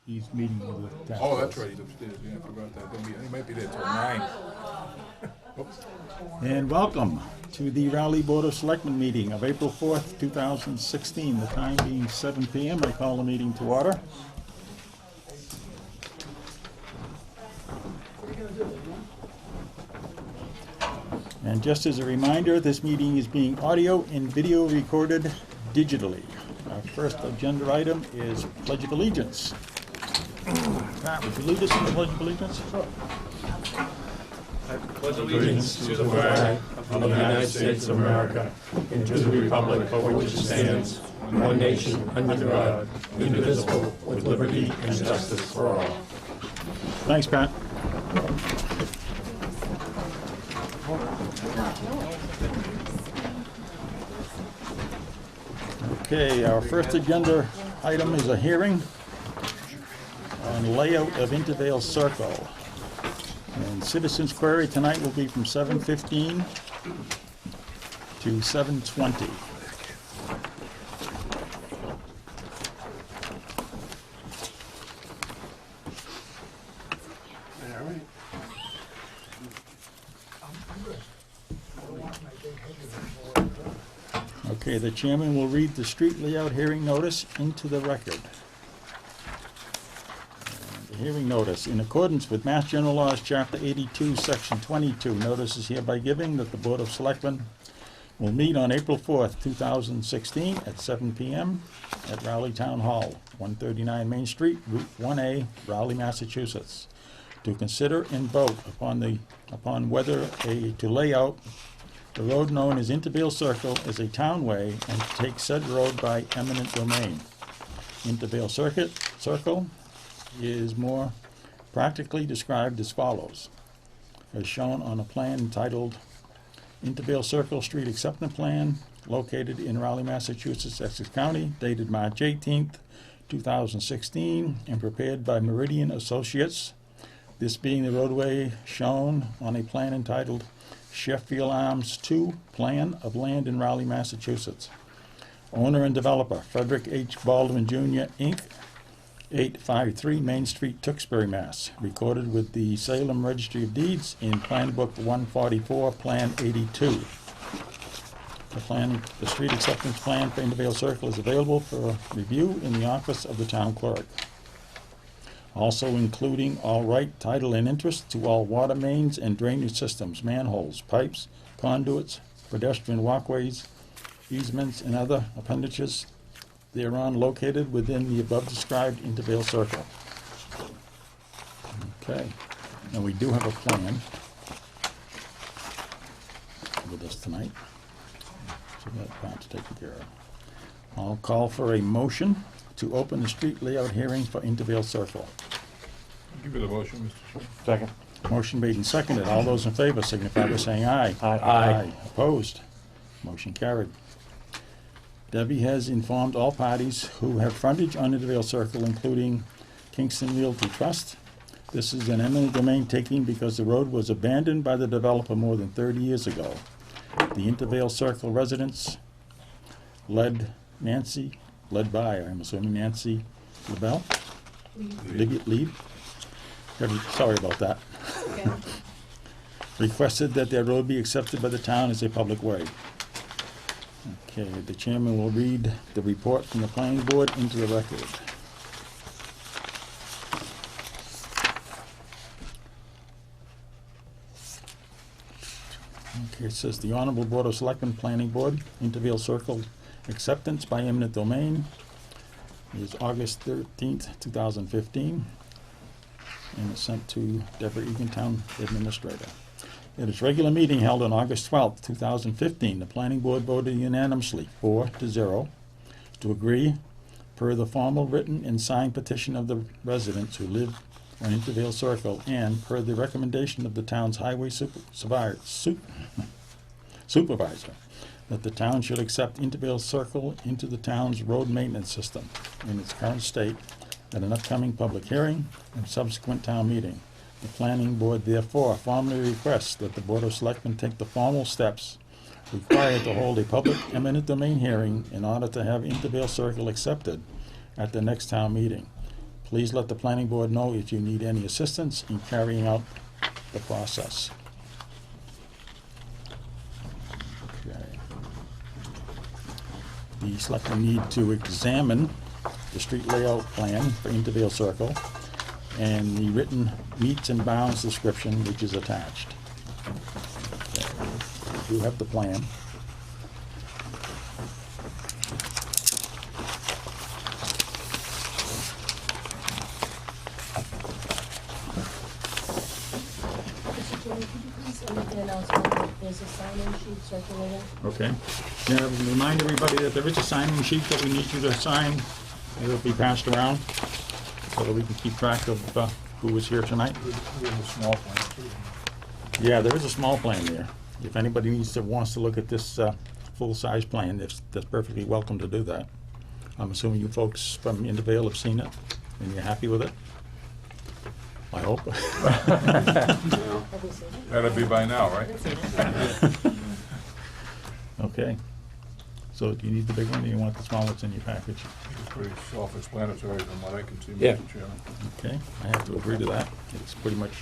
He's meeting with the task Oh, force. that's right, he's upstairs, yeah, I forgot that. He might be there till 9. Oops. And welcome to the Raleigh Board of Selectmen meeting of April 4th, 2016. The time being 7 p.m. I call the meeting to order. And just as a reminder, this meeting is being audio and video recorded digitally. Our first agenda item is Pledge of Allegiance. Pat, would you lead us in the Pledge of Allegiance? I pledge allegiance to the flag of the United States of America and to the republic for which it stands, one nation, under God, indivisible, with liberty and justice for all. Thanks, Pat. Okay, our first agenda item is a hearing on layout of Intervale Circle. And citizens' query tonight will be from 7:15 to 7:20. Okay, the chairman will read the street layout hearing notice into the record. The hearing notice, in accordance with Mass General Laws, Chapter 82, Section 22, notice is hereby given that the Board of Selectmen will meet on April 4th, 2016 at 7 p.m. at Raleigh Town Hall, 139 Main Street, Route 1A, Raleigh, Massachusetts, to consider and vote upon whether to lay out the road known as Intervale Circle as a townway and to take said road by eminent domain. Intervale Circle is more practically described as follows, as shown on a plan entitled Intervale Circle Street Acceptance Plan, located in Raleigh, Massachusetts, Essex County, dated March 18th, 2016, and prepared by Meridian Associates, this being the roadway shown on a plan entitled Sheffield Arms 2 Plan of Land in Raleigh, Massachusetts. Owner and developer, Frederick H. Baldwin Jr., Inc., 853 Main Street, Tewksbury, Mass. Recorded with the Salem Registry of Deeds in Plan Book 144, Plan 82. The street acceptance plan for Intervale Circle is available for review in the office of the town clerk. Also including all right, title, and interest to all water mains and drainage systems, manholes, pipes, conduits, pedestrian walkways, easements, and other appendages thereon located within the above described Intervale Circle. Okay, and we do have a plan with us tonight, so that part's taken care of. I'll call for a motion to open the street layout hearing for Intervale Circle. Give you the motion, Mr. Chairman. Second. Motion made and seconded. All those in favor signify by saying aye. Aye. Opposed? Motion carried. Debbie has informed all parties who have frontage on Intervale Circle, including Kingston Realty Trust. This is an eminent domain taking because the road was abandoned by the developer more than 30 years ago. The Intervale Circle residents, led by, I'm assuming, Nancy LaBelle? Lead? Sorry about that. Okay. Requested that their road be accepted by the town as a public way. Okay, the chairman will read the report from the planning board into the record. Okay, it says the Honorable Board of Selectmen Planning Board, Intervale Circle acceptance by eminent domain is August 13th, 2015, and it's sent to Deborah Egan, Town Administrator. At its regular meeting held on August 12th, 2015, the Planning Board voted unanimously 4-0 to agree, per the formal written and signed petition of the residents who live on Intervale Circle, and per the recommendation of the town's highway supervisor, that the town should accept Intervale Circle into the town's road maintenance system in its current state at an upcoming public hearing and subsequent town meeting. The planning board therefore formally requests that the Board of Selectmen take the formal steps required to hold a public eminent domain hearing in order to have Intervale Circle accepted at the next town meeting. Please let the planning board know if you need any assistance in carrying out the process. Okay. The selectmen need to examine the street layout plan for Intervale Circle and the written meets and bounds description which is attached. Okay. You have the plan. There's a sign-in sheet circulating. Okay. Now, remind everybody that there is a signing sheet that we need you to sign. It'll be passed around so that we can keep track of who was here tonight. We have a small plan too. Yeah, there is a small plan there. If anybody wants to look at this full-size plan, that's perfectly welcome to do that. I'm assuming you folks from Intervale have seen it and you're happy with it? I hope. Have you seen it? That'll be by now, right? Okay. So do you need the big one or you want the small that's in your package? It's pretty self-explanatory from what I can see, Yeah. Mr. Chairman. Okay, I have to agree to that. It's pretty much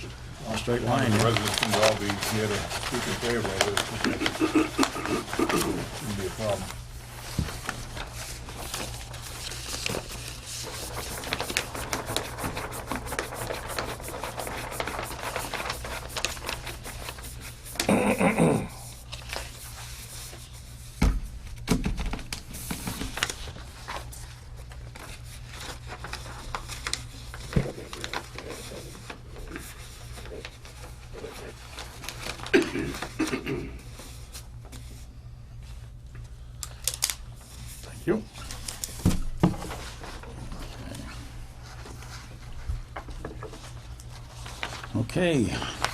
a straight line. The here. residents can all be here to speak in favor of it. Shouldn't be a problem. Thank you. Okay,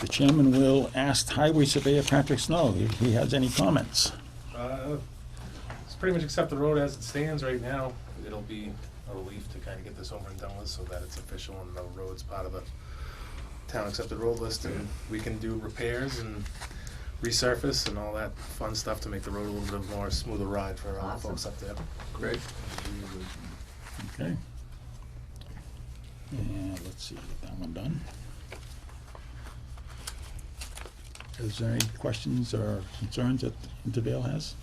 the chairman will ask Highway Surveyor Patrick Snow if he has any comments. It's pretty much accept the road as it stands right now. It'll be a relief to kind of get this over and done with so that it's official and the road's part of the town accepted road list, and we can do repairs and resurface and all that fun stuff to make the road a little bit more smoother ride for all the folks up there. Great. Okay. And let's see, get that one done. Is there any questions or concerns that Intervale has?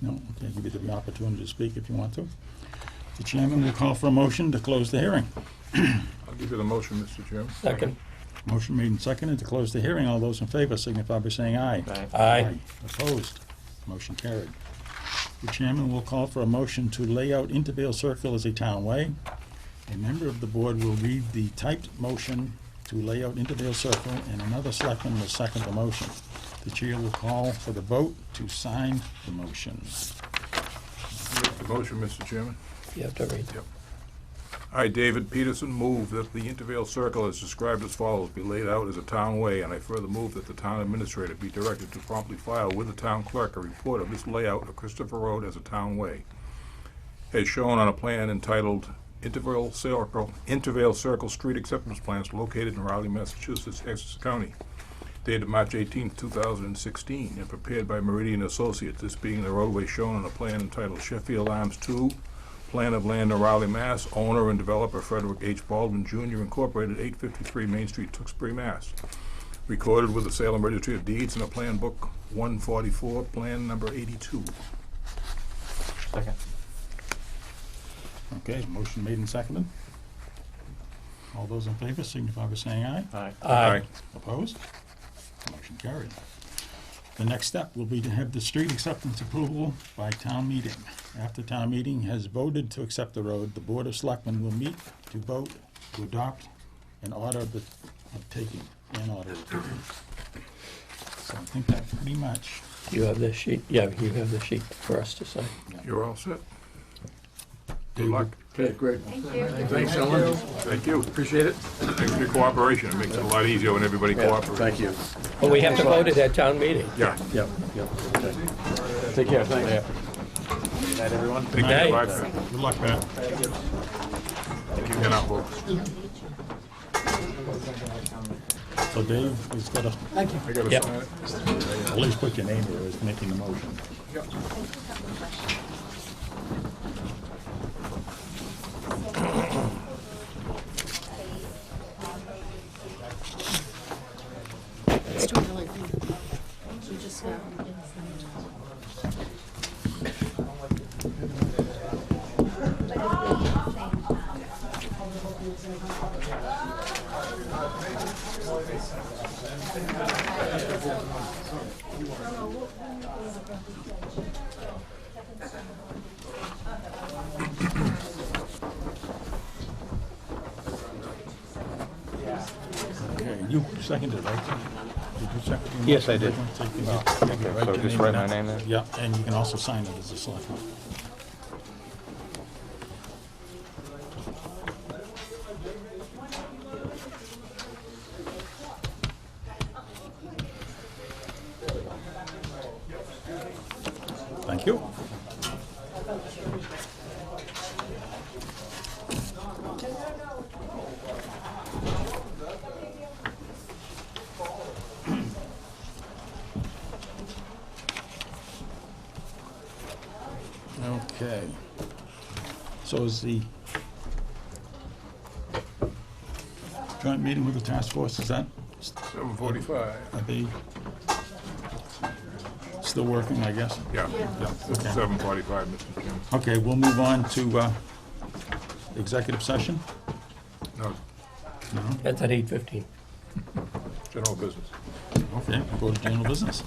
No? Okay, I'll give you the opportunity to speak if you want to. The chairman will call for a motion to close the hearing. I'll give you the motion, Mr. Chairman. Second. Motion made and seconded to close the hearing. All those in favor signify by saying aye. Aye. Opposed? Motion carried. The chairman will call for a motion to lay out Intervale Circle as a town way. A member of the board will read the typed motion to lay out Intervale Circle, and another selectman will second the motion. The chair will call for the vote to sign the motion. The motion, Mr. Chairman. You have to read. Yep. I, David Peterson, move that the Intervale Circle as described as follows be laid out as a town way, and I further move that the town administrator be directed to promptly file with the town clerk a report of this layout of Christopher Road as a town way, as shown on a plan entitled Intervale Circle Street Acceptance Plans located in Raleigh, Massachusetts, Essex County, dated March 18, 2016, and prepared by Meridian Associates, this being the roadway shown on a plan entitled Sheffield Arms 2, Plan of Land in Raleigh, Mass., owner and developer Frederick H. Baldwin, Jr., Incorporated, 853 Main Street, Tewksbury, Mass. Recorded with the Salem Registry of Deeds in a Plan Book 144, Plan Number 82. Second. Okay, motion made and seconded. All those in favor signify by saying aye. Aye. Opposed? Motion carried. The next step will be to have the street acceptance approval by town meeting. After town meeting has voted to accept the road, the Board of Selectmen will meet to vote to adopt an order of taking, an order of taking. So I think that pretty much, You have the sheet, yeah, you have the sheet for us to sign. You're all set. Good luck. Okay, great. Thanks, gentlemen. Thank you. Appreciate it. Thanks for your cooperation. It makes it a lot easier when everybody cooperates. Thank you. But we have to vote at that town meeting. Yeah. Yep, yep. Okay. Take care, thanks. Good night, everyone. Good night. Bye, Pat. good luck, Pat. Thank you. Get out, folks. So Dave has got to I gotta Yep. sign it. at least put your name there as making the motion. seconded, right? Did you second? the Yes, I motion? did. So you can Oh, get- okay, write so your just name write down. my name there? Yeah, and you can also sign it as a selectman. Thank you. Okay. So is the joint meeting with the task force, is that, 7:45. are they still working, I guess? Yeah, it's Okay. 7:45, Mr. Chairman. Okay, we'll move on to executive session. No, That's at 8:15. general business. Okay, we'll go to general business.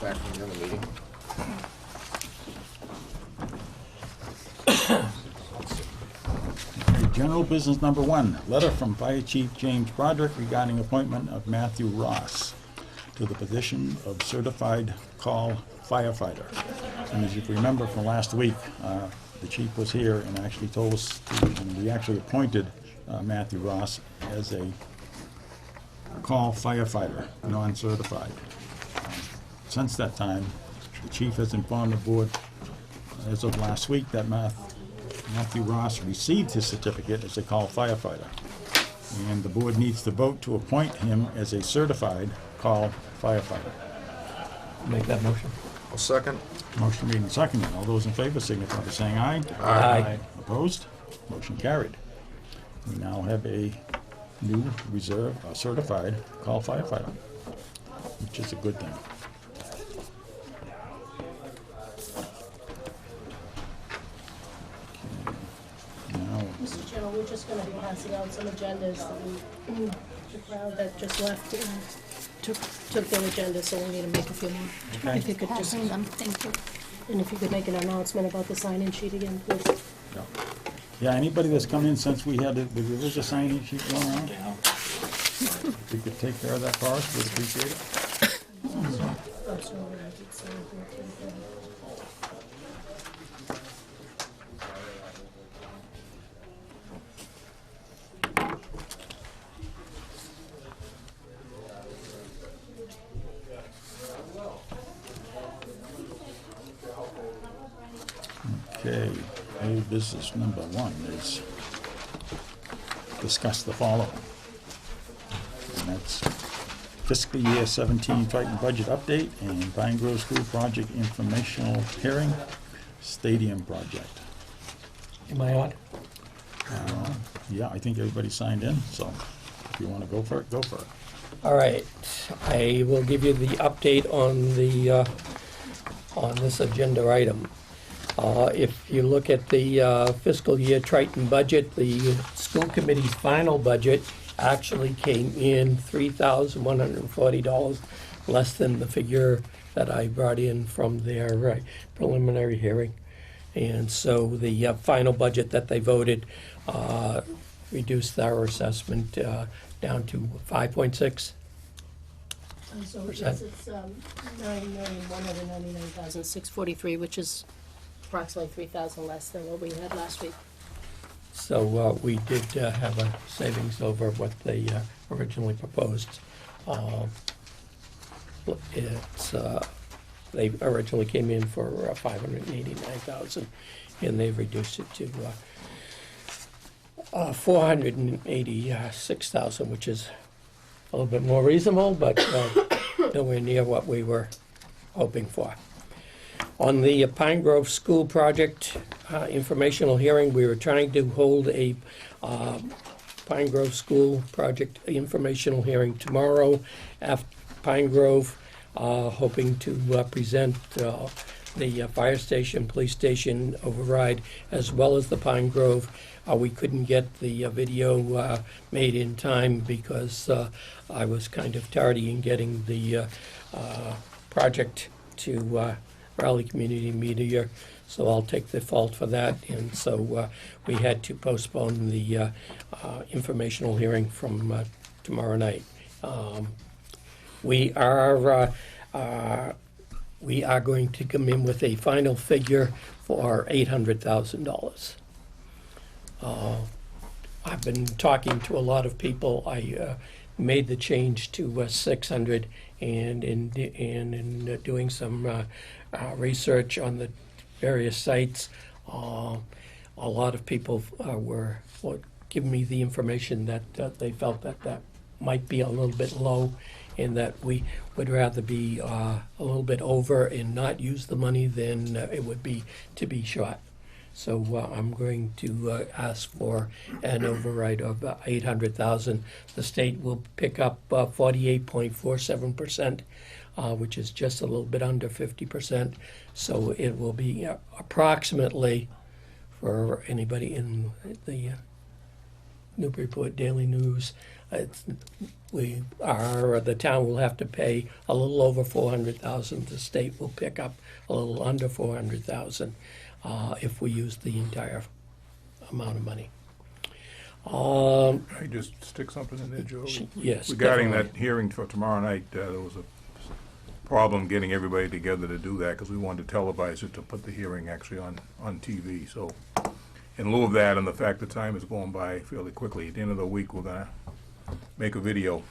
Back from the other meeting. General business number one, letter from Fire Chief James Broderick regarding appointment of Matthew Ross to the position of certified call firefighter. And as you remember from last week, the chief was here and actually told us, and we actually appointed Matthew Ross as a call firefighter, non-certified. Since that time, the chief has informed the board as of last week that Matthew Ross received his certificate as a call firefighter. And the board needs to vote to appoint him as a certified call firefighter. Make that motion. I'll second. Motion made and seconded. All those in favor signify by saying aye. Aye. Opposed? Motion carried. We now have a new reserve, certified call firefighter, which is a good thing. Now, Mr. Chairman, we're just gonna be passing out some agendas that we, the crowd that just left, took their agenda, so we need to make a few more. Okay. If you could just, Passing them, thank you. and if you could make an announcement about the sign-in sheet again, please. yeah, anybody that's come in since we had, there was a sign-in sheet going around? If you could take care of that for us, we'd appreciate it. Oh, so we're gonna keep signing here, too. Okay, old business number one is discuss the following. And that's fiscal year 17 Triton budget update and Pine Grove School project informational hearing, stadium project. Am I on? Yeah, I think everybody signed in, so if you want to go for it, go for it. All right, I will give you the update on the, on this agenda item. If you look at the fiscal year Triton budget, the school committee's final budget actually came in $3,140 less than the figure that I brought in from their preliminary hearing. And so the final budget that they voted reduced our assessment down to 5.6. So Percent. it's 9,199,643, which is approximately 3,000 less than what we had last week. So we did have a savings over what they originally proposed. It's, they originally came in for 589,000, and they've reduced it to 486,000, which is a little bit more reasonable, but nowhere near what we were hoping for. On the Pine Grove School project informational hearing, we were trying to hold a Pine Grove School project informational hearing tomorrow after Pine Grove, hoping to present the fire station, police station override, as well as the Pine Grove. We couldn't get the video made in time because I was kind of tardy in getting the project to Raleigh Community Media, so I'll take the fault for that. And so we had to postpone the informational hearing from tomorrow night. We are going to come in with a final figure for $800,000. I've been talking to a lot of people. I made the change to 600, and in doing some research on the various sites, a lot of people were giving me the information that they felt that might be a little bit low, and that we would rather be a little bit over and not use the money than it would be to be short. So I'm going to ask for an override of 800,000. The state will pick up 48.47%, which is just a little bit under 50%. So it will be approximately, for anybody in the Newburyport Daily News, the town will have to pay a little over 400,000. The state will pick up a little under 400,000 if we use the entire amount of money. Can I just stick something in there, Joe? Yes. Regarding definitely. that hearing for tomorrow night, there was a problem getting everybody together to do that, because we wanted to televise it to put the hearing actually on TV. So in lieu of that, and the fact that time is going by fairly quickly, at the end of the week, we're gonna make a video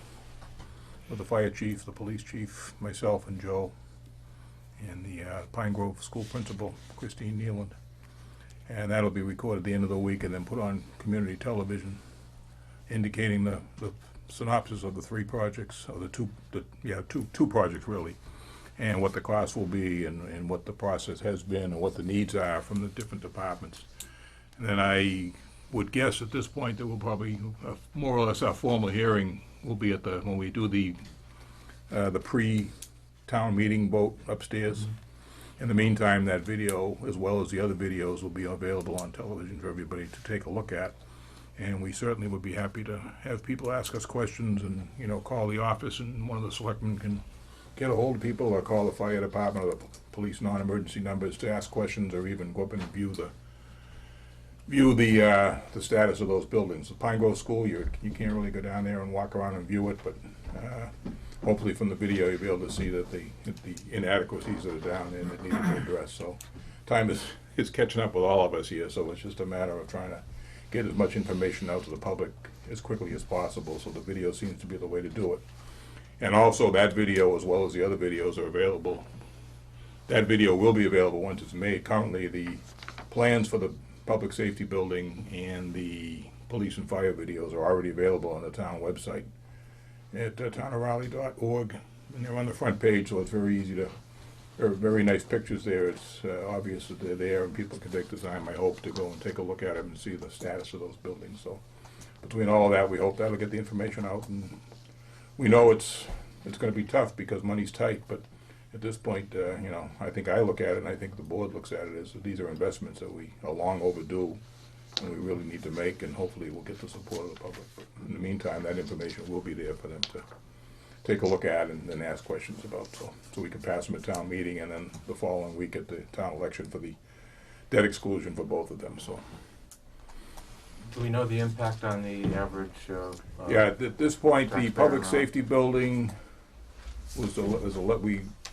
with the fire chief, the police chief, myself and Joe, and the Pine Grove School Principal, Christine Nealand. And that'll be recorded at the end of the week and then put on community television, indicating the synopsis of the three projects, or two projects really, and what the cost will be, and what the process has been, and what the needs are from the different departments. And then I would guess at this point that we'll probably, more or less our formal hearing will be at when we do the pre-town meeting vote upstairs. In the meantime, that video, as well as the other videos, will be available on television for everybody to take a look at. And we certainly would be happy to have people ask us questions, and, call the office, and one of the selectmen can get a hold of people, or call the fire department or the police non-emergency numbers to ask questions, or even go up and view the status of those buildings. The Pine Grove School, you can't really go down there and walk around and view it, but hopefully from the video you'll be able to see that the inadequacies that are down there that need to be addressed. So time is catching up with all of us here, so it's just a matter of trying to get as much information out to the public as quickly as possible, so the video seems to be the way to do it. And also that video, as well as the other videos, are available. That video will be available once it's made. Currently, the plans for the public safety building and the police and fire videos are already available on the town website at townofraleigh.org, and they're on the front page, so it's very easy to, there are very nice pictures there. It's obvious that they're there, and people can take the time, I hope, to go and take a look at them and see the status of those buildings. So between all of that, we hope that'll get the information out, and we know it's going to be tough because money's tight, but at this point, I think I look at it, and I think the board looks at it, as that these are investments that we are long overdue, and we really need to make, and hopefully we'll get the support of the public. But in the meantime, that information will be there for them to take a look at and then ask questions about, so we can pass them at town meeting, and then the following week at the town election for the debt exclusion for both of them. So Do we know the impact on the average? yeah, at this point, the taxpayer public amount? safety building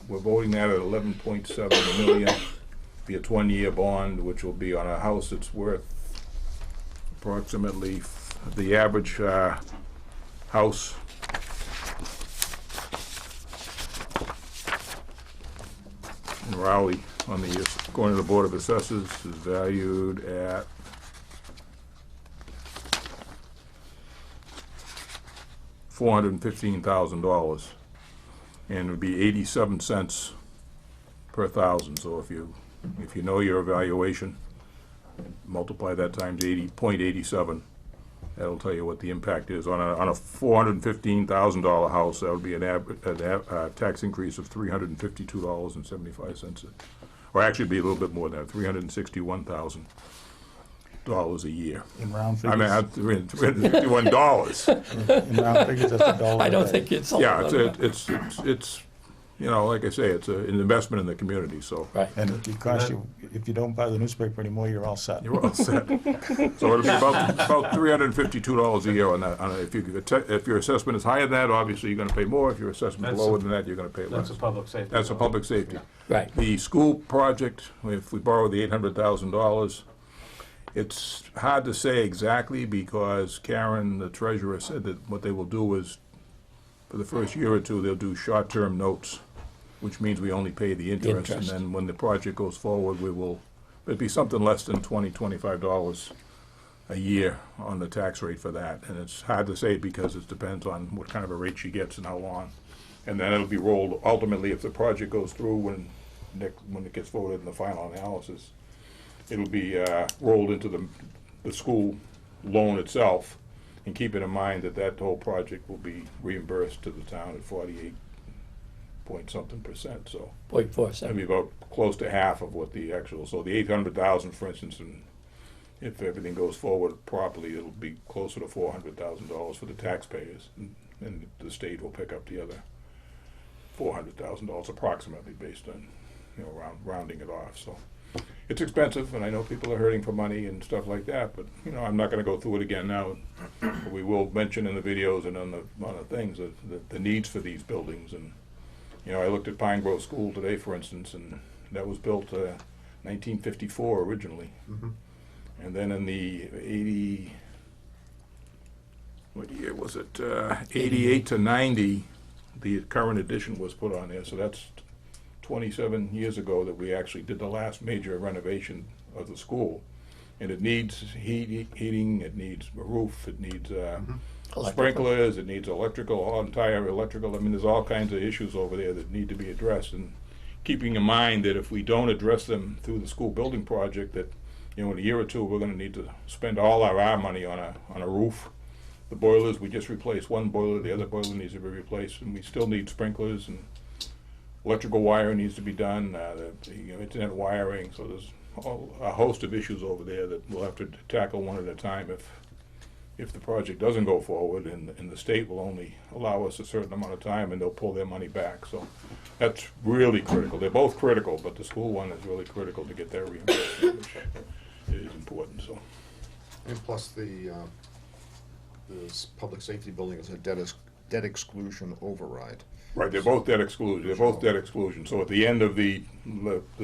we're voting that at 11.7 million. Be a 20-year bond, which will be on a house that's worth approximately, the average house in Raleigh, according to the Board of Assessors, is valued at $415,000, and it would be 87 cents per thousand. So if you know your evaluation, multiply that times 0.87, that'll tell you what the impact is. On a $415,000 house, that would be a tax increase of $352.75 or actually be a little bit more than that, $361,000 a year. In round I mean, figures, $361. in round figures, that's $1 I a don't day. think it's. Yeah, it's, you know, like I say, it's an investment in the community, so Right. And it costs you, if you don't buy the newspaper anymore, you're all set. you're all set. So it'll be about $352 a year on that. If your assessment is higher than that, obviously you're gonna pay more. If your assessment is That's lower a- than that, you're gonna pay less. That's a public safety. That's a public safety. Right. The school project, if we borrow the $800,000, it's hard to say exactly because Karen, the treasurer, said that what they will do is, for the first year or two, they'll do short-term notes, which means we only pay the interest. And Interest. then when the project goes forward, it'd be something less than $25 a year on the tax rate for that. And it's hard to say because it depends on what kind of a rate she gets and how long. And then it'll be rolled, ultimately, if the project goes through, when it gets voted in the final analysis, it'll be rolled into the school loan itself. And keeping in mind that whole project will be reimbursed to the town at 48-point-something%, so. 0.47. That'd be about close to half of what the actual, so the 800,000, for instance, and if everything goes forward properly, it'll be closer to $400,000 for the taxpayers, and the state will pick up the other $400,000 approximately, based on, you know, rounding it off, so. It's expensive, and I know people are hurting for money and stuff like that, but, you know, I'm not gonna go through it again now. But we will mention in the videos and on the things, the needs for these buildings, and, you know, I looked at Pine Grove School today, for instance, and that was built 1954 originally. And then in the what year was it? 88 to 90, the current edition was put on there, so that's 27 years ago that we actually did the last major renovation of the school. And it needs heating, it needs a roof, it needs sprinklers, it needs entire electrical. I mean, there's all kinds of issues over there that need to be addressed. And keeping in mind that if we don't address them through the school building project, that, you know, in a year or two, we're gonna need to spend all our money on a roof. The boilers, we just replaced one boiler, the other boiler needs to be replaced, and we still need sprinklers, and electrical wire needs to be done, the internet wiring, so there's a host of issues over there that we'll have to tackle one at a time if the project doesn't go forward, and the state will only allow us a certain amount of time, and they'll pull their money back, so that's really critical. They're both critical, but the school one is really critical to get their reimbursement, which is important, so. And plus the public safety building is a debt exclusion override. Right, they're both debt exclusion, so at the end of the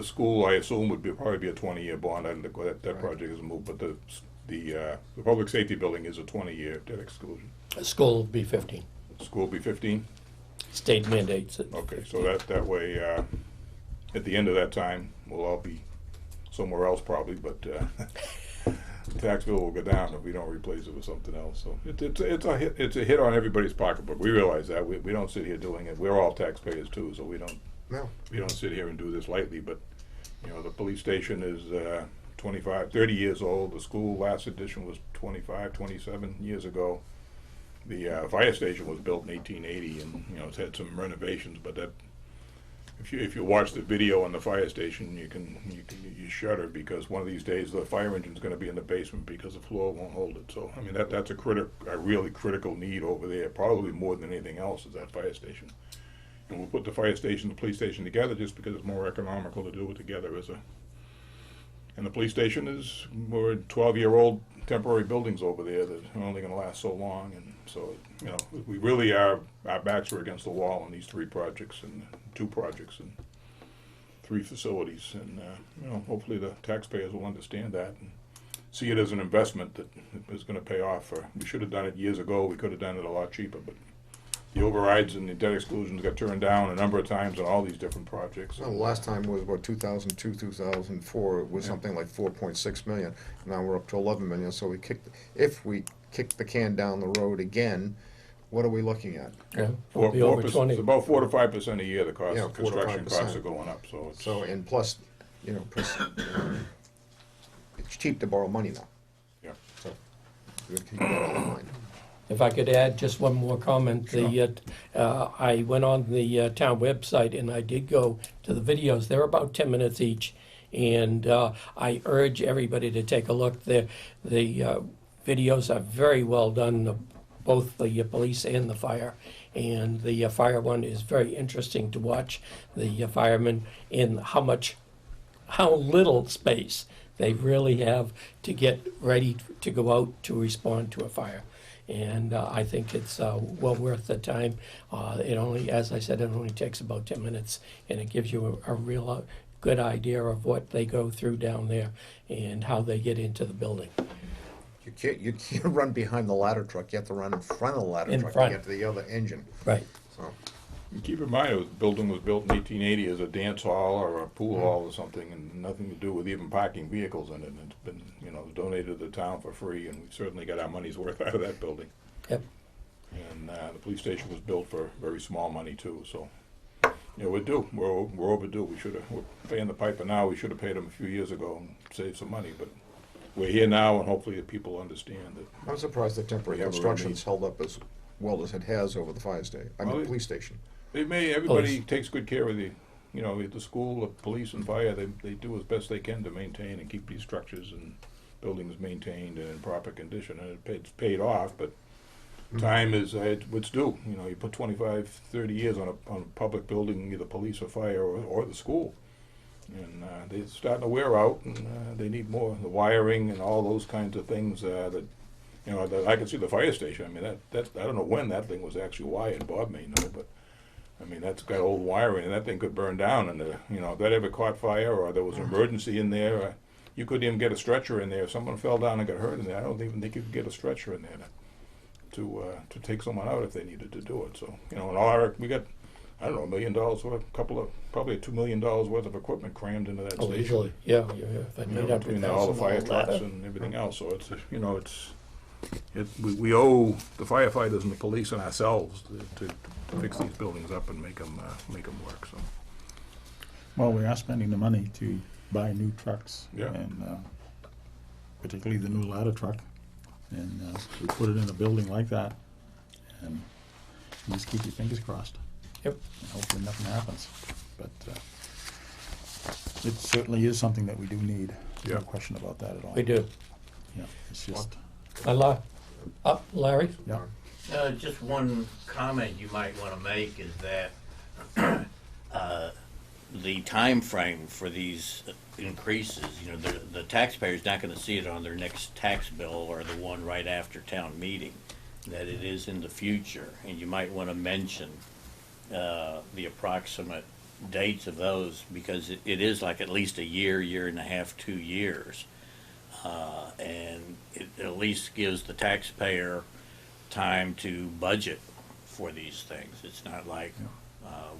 school, I assume, probably be a 20-year bond. I don't think that project isn't moved, but the public safety building is a 20-year debt exclusion. The school will be 15. School will be 15? State mandates it. Okay, so that way, at the end of that time, we'll all be somewhere else probably, but the tax bill will go down if we don't replace it with something else. So it's a hit on everybody's pocketbook. We realize that. We don't sit here doing it. We're all taxpayers too, so we don't sit here and do this lightly. But, you know, the police station is 30 years old. The school last edition was 27 years ago. The fire station was built in 1880, and, you know, it's had some renovations. But that, if you watch the video on the fire station, you shudder, because one of these days the fire engine's going to be in the basement because the floor won't hold it. So I mean, that's a really critical need over there, probably more than anything else, is that fire station. And we'll put the fire station and the police station together just because it's more economical to do it together and the police station is more 12-year-old temporary buildings over there that are only going to last so long, and so, you know, we really our backs are against the wall on these 2 projects and 3 facilities, and you know, hopefully the taxpayers will understand that and see it as an investment that is going to pay off. We should have done it years ago. We could have done it a lot cheaper, but the overrides and the debt exclusions got turned down a number of times on all these different projects. Well, the last time was, 2002, 2004, it was something like 4.6 million. Now we're up to 11 million, so if we kick the can down the road again, what are we looking at? Yeah, it'll be over 20. It's about 4 to 5% a year. The cost, Yeah, 4 to construction 5%. costs are going up. So And plus, you know, it's cheap to borrow money now. Yeah. So we gotta keep that all in mind. If I could add just one more comment, I went on the town website and I did go to the videos. They're about 10 minutes each, and I urge everybody to take a look. The videos are very well done, both the police and the fire. And the fire one is very interesting to watch. The firemen in how little space they really have to get ready to go out to respond to a fire. And I think it's well worth the time. It only, as I said, it only takes about 10 minutes, and it gives you a real good idea of what they go through down there and how they get into the building. You can't run behind the ladder truck, you have to run in front of the ladder In truck front. to get to the other engine, Right. so. And keep in mind, the building was built in 1880 as a dance hall or a pool hall or something, and nothing to do with even parking vehicles in it. And it's been, donated to the town for free, and we certainly got our money's worth out of that building. Yep. And the police station was built for very small money too, so, we're due. We're overdue. We're paying the piper now. We should have paid them a few years ago and saved some money, but we're here now, and hopefully the people understand that. I'm surprised that temporary We have a construction's held up as well as it has over the fire station, Well, police station. Everybody takes good care of the school, the police and fire, they do as best they can to maintain and keep these structures and buildings maintained and in proper condition, and it's paid off, but time is, it's due. You put 25, 30 years on a public building, either police or fire or the school, and they're starting to wear out, and they need more, the wiring and all those kinds of things that I can see the fire station. I mean, that I don't know when that thing was actually wired. Bob may know, but I mean, that's got old wiring, and that thing could burn down. And if that ever caught fire or there was an emergency in there, you couldn't even get a stretcher in there. If someone fell down and got hurt in there, I don't even think you could get a stretcher in there to take someone out if they needed to do it. So we got, I don't know, $1 million worth, probably $2 million worth of equipment crammed into that Oh, station. easily, yeah. Between all the fire trucks and everything else, so we owe the firefighters and the police and ourselves to fix these buildings up and make them work, so. Well, we are spending the money to buy new trucks. Yeah. And particularly the new ladder truck. And we put it in a building like that. And you just keep your fingers crossed. Yep. And hopefully nothing happens. But it certainly is something that we do need. Yeah. No question about that at all. We do. Yeah, it's just, Larry? yeah. Just one comment you might want to make is that the time frame for these increases, the taxpayer's not going to see it on their next tax bill or the one right after town meeting, that it is in the future, and you might want to mention the approximate dates of those, because it is like at least a year and a half, 2 years. And it at least gives the taxpayer time to budget for these things. It's not like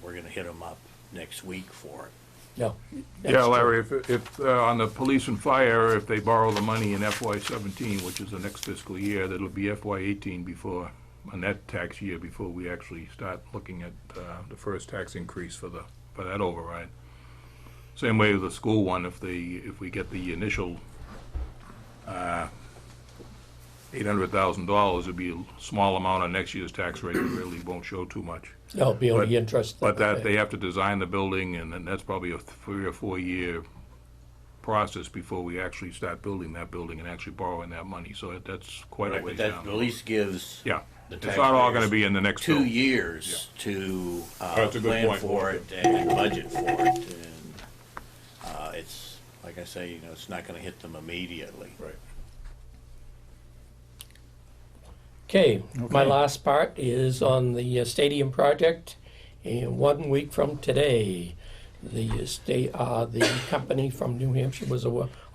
we're going to hit them up next week for it. No. Yeah, Larry, if on the police and fire, if they borrow the money in FY17, which is the next fiscal year, that'll be FY18 before, on that tax year, before we actually start looking at the first tax increase for that override. Same way with the school one, if we get the initial $800,000, it'd be a small amount on next year's tax rate. It really won't show too much. No, be on But- the interest. But that, they have to design the building, and then that's probably a 3 or 4 year process before we actually start building that building and actually borrowing that money. So that's quite a Right, ways but down. that at least gives Yeah, the it's not all gonna taxpayers be in the next 2 bill. years to That's a good plan point, for Walter. it and budget for it. And it's, like I say, it's not going to hit them immediately. Right. Okay, my Okay. last part is on the stadium project, and 1 week from today, the company from New Hampshire was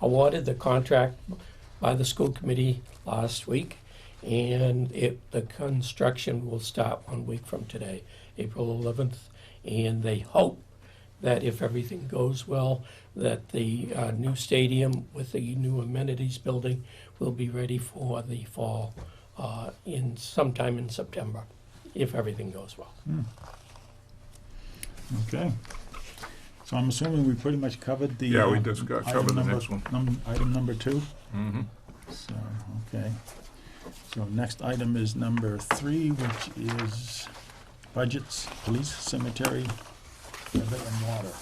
awarded the contract by the school committee last week, and the construction will start 1 week from today, April 11th, and they hope that if everything goes well, that the new stadium with the new amenities building will be ready for the fall in sometime in September, if everything goes well. Okay. So I'm assuming we pretty much covered the. Yeah, we just covered item the number- next one. Item number 2. Mm-hmm. So, okay. So next item is number 3, which is budgets, police, cemetery, weather, and water.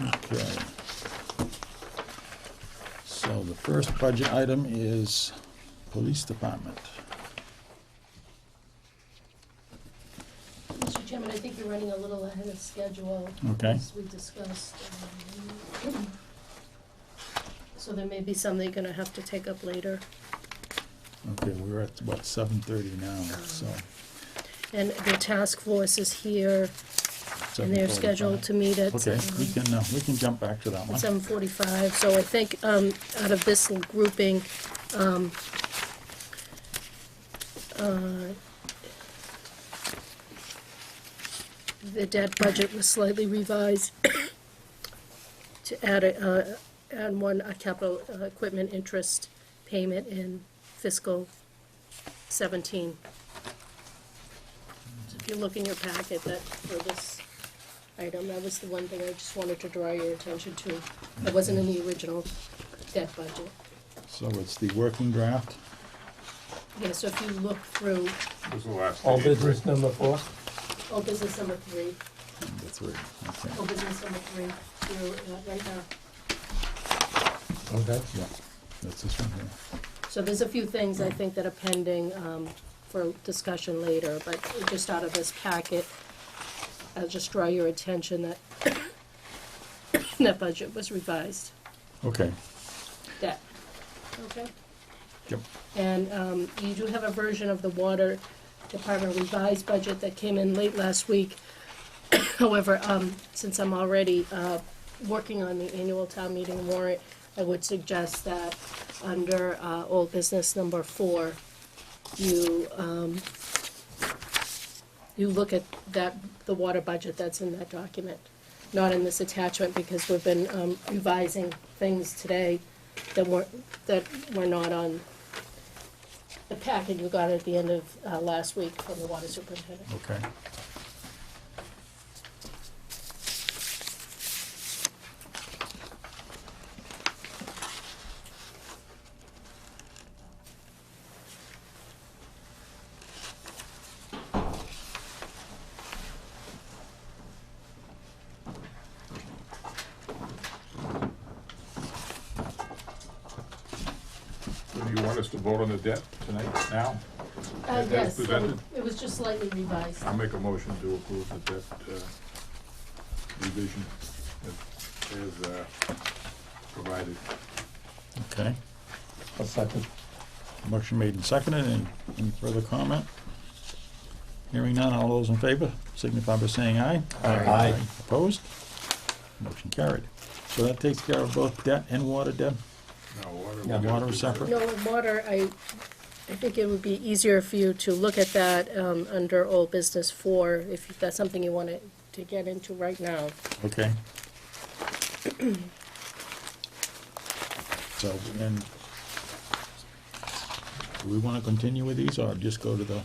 Okay. So the first budget item is police department. Mr. Chairman, I think you're running a little ahead of schedule. Okay. As we discussed. So there may be some that you're gonna have to take up later. Okay, we're at, what, 7:30 now, so. And the task force is here, and they're 7:45. scheduled to meet at Okay, we can jump back to that one. 7:45. So I think out of this grouping, the debt budget was slightly revised to add one capital equipment interest payment in fiscal 17. So if you look in your packet that for this item, that was the one thing I just wanted to draw your attention to. That wasn't in the original debt budget. So it's the working draft. Yeah, so if you look through, This is the last All page, business number 4? oh, business number 3, Number 3, okay. oh, business number 3, you're right now. Oh, that's, Yeah, that's this one here. So there's a few things I think that are pending for discussion later, but just out of this packet, I'll just draw your attention that that budget was revised, Okay, debt, okay? yep. And you do have a version of the water department revised budget that came in late last week. However, since I'm already working on the annual town meeting warrant, I would suggest that under old business number 4, you look at the water budget that's in that document, not in this attachment, because we've been revising things today that were not on the packet you got at the end of last week from the water superintendent. Okay. So do you want us to vote on the debt tonight, now? As Yes, presented? it was just slightly revised. I'll make a motion to approve the debt revision as provided. Okay. a second. Motion made and seconded. Any further comment? Hearing none, all those in favor signify by saying aye. Aye. Opposed? Motion carried. So that takes care of both debt and water, Deb? Now, water. Yeah, Water is separate? No, water, I think it would be easier for you to look at that under old business 4, if that's something you wanted to get into right now. Okay. So, and do we want to continue with these, or just go to the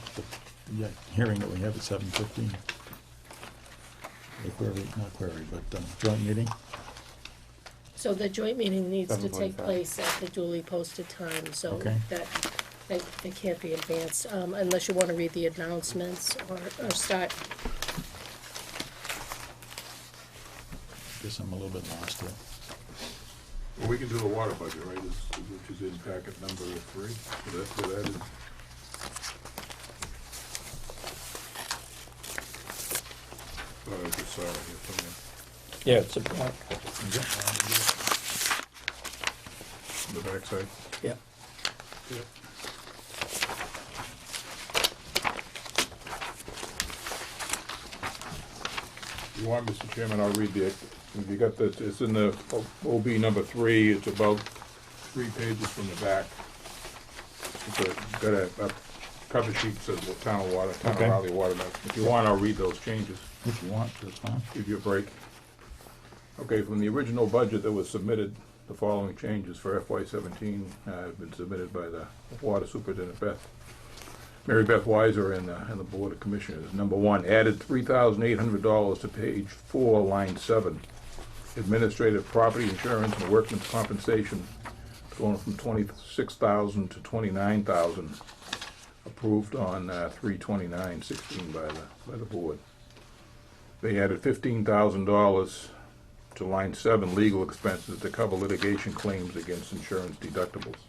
hearing that we have at 7:15? The query, not query, but joint meeting? So the joint meeting needs to 7:45. take place at the duly posted time, so Okay. that they can't be advanced, unless you want to read the announcements or start. Guess I'm a little bit lost here. Well, we can do the water budget, right, which is in packet number 3. So that's what that is. I just saw it here somewhere. Yeah, it's a back. On the backside. Yeah. You want, Mr. Chairman, I'll read the, if you got the, it's in the OB number 3, it's about 3 pages from the back. It's got a cover sheet that says town water, town of Okay. Raleigh water. If you want, I'll read those changes, If you want, that's fine. give you a break. Okay, from the original budget that was submitted The following changes for FY17 have been submitted by the Water Superintendent Mary Beth Weiser and the Board of Commissioners. Number 1, added $3,800 to page 4, line 7. Administrative property insurance and workman's compensation going from $26,000 to $29,000. Approved on 3/29/16 by the board. They added $15,000 to line 7, legal expenses to cover litigation claims against insurance deductibles.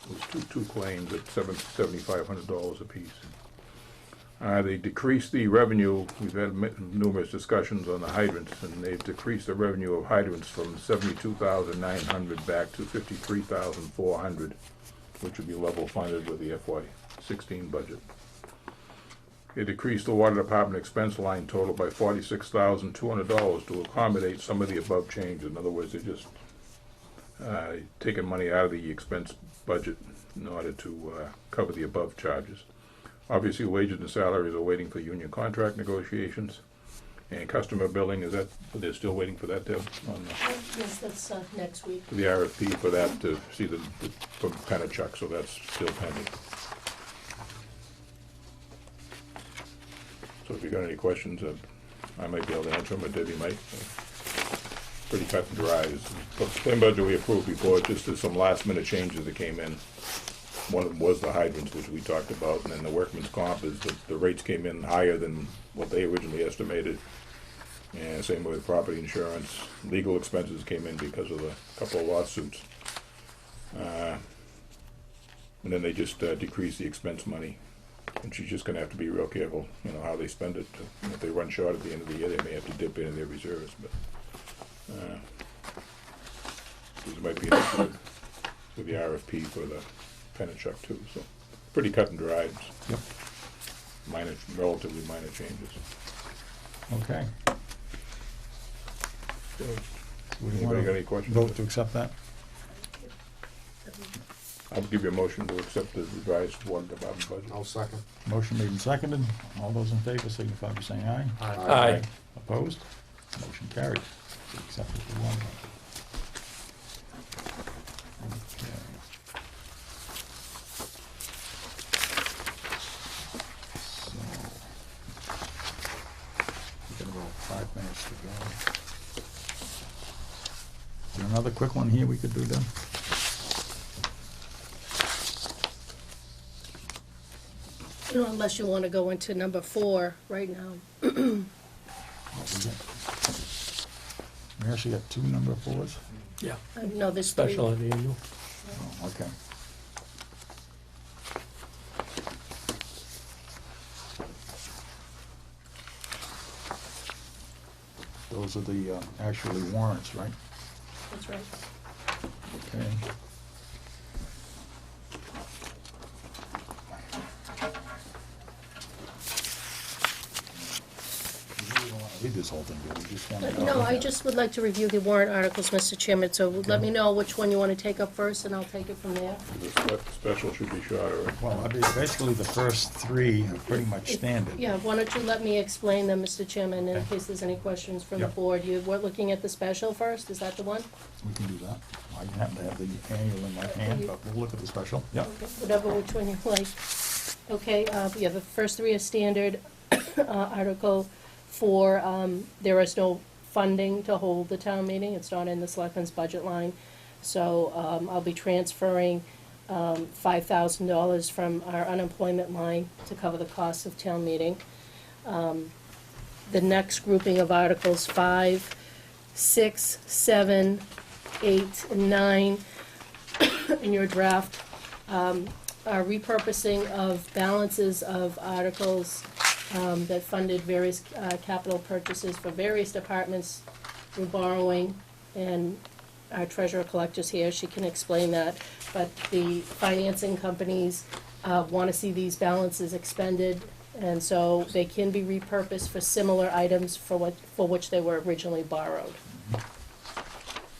It was two claims at $7,500 apiece. They decreased the revenue. We've had numerous discussions on the hydrants, and they've decreased the revenue of hydrants from $72,900 back to $53,400, which would be level funded with the FY16 budget. They decreased the water department expense line total by $46,200 to accommodate some of the above changes. In other words, they're just taking money out of the expense budget in order to cover the above charges. Obviously, wages and salaries are waiting for union contract negotiations. And customer billing, is that, they're still waiting for that, Deb? Yes, that's next week. For the RFP for that, to see from Penachuk, so that's still pending. So if you got any questions, I might be able to answer them, but Debbie might. Pretty cut and dry. The same budget we approved before, just there's some last minute changes that came in. One of them was the hydrants, which we talked about, and then the workman's comp is the rates came in higher than what they originally estimated. And same with property insurance. Legal expenses came in because of a couple of lawsuits. And then they just decreased the expense money. And she's just gonna have to be real careful, how they spend it. If they run short at the end of the year, they may have to dip into their reserves, but there might be an issue with the RFP for the Penachuk too, so pretty cut and dried. Yep. Relatively minor changes. Okay. So, We anybody wanna got any questions? Vote to accept that? I'll give you a motion to accept the revised water department budget. I'll second. Motion made and seconded. All those in favor signify by saying aye. Aye. Opposed? Motion carried. Accepted the one. Okay. So, we've got about 5 minutes to go. Is there another quick one here we could do then? Unless you want to go into number 4 right now. What we got? We actually got 2 number 4s? Yeah. No, there's 3. Special and annual. Oh, okay. Those are the actually warrants, right? That's right. Okay. We don't wanna read this whole thing, do we? Just wanna No, I just would like to review the warrant articles, Mr. Chairman, so let me know which one you want to take up first, and I'll take it from there. The special should be shorter. Well, I mean, basically, the first 3 are pretty much standard. Yeah, why don't you let me explain them, Mr. Chairman, in Okay. case there's any questions from the Yep. board. We're looking at the special first, is that the one? We can do that. I happen to have the annual in my hand, but we'll look at the special. Yep. Okay, whatever, which one you like. Okay, yeah, the first 3 are standard. Article 4, there is no funding to hold the town meeting, it's not in the selectmen's budget line. So, I'll be transferring, $5,000 from our unemployment line to cover the cost of town meeting. The next grouping of articles, 5, 6, 7, 8, and 9, in your draft, are repurposing of balances of articles that funded various capital purchases for various departments through borrowing, and our treasurer collector's here, she can explain that. But the financing companies want to see these balances expended, and so they can be repurposed for similar items for which they were originally borrowed.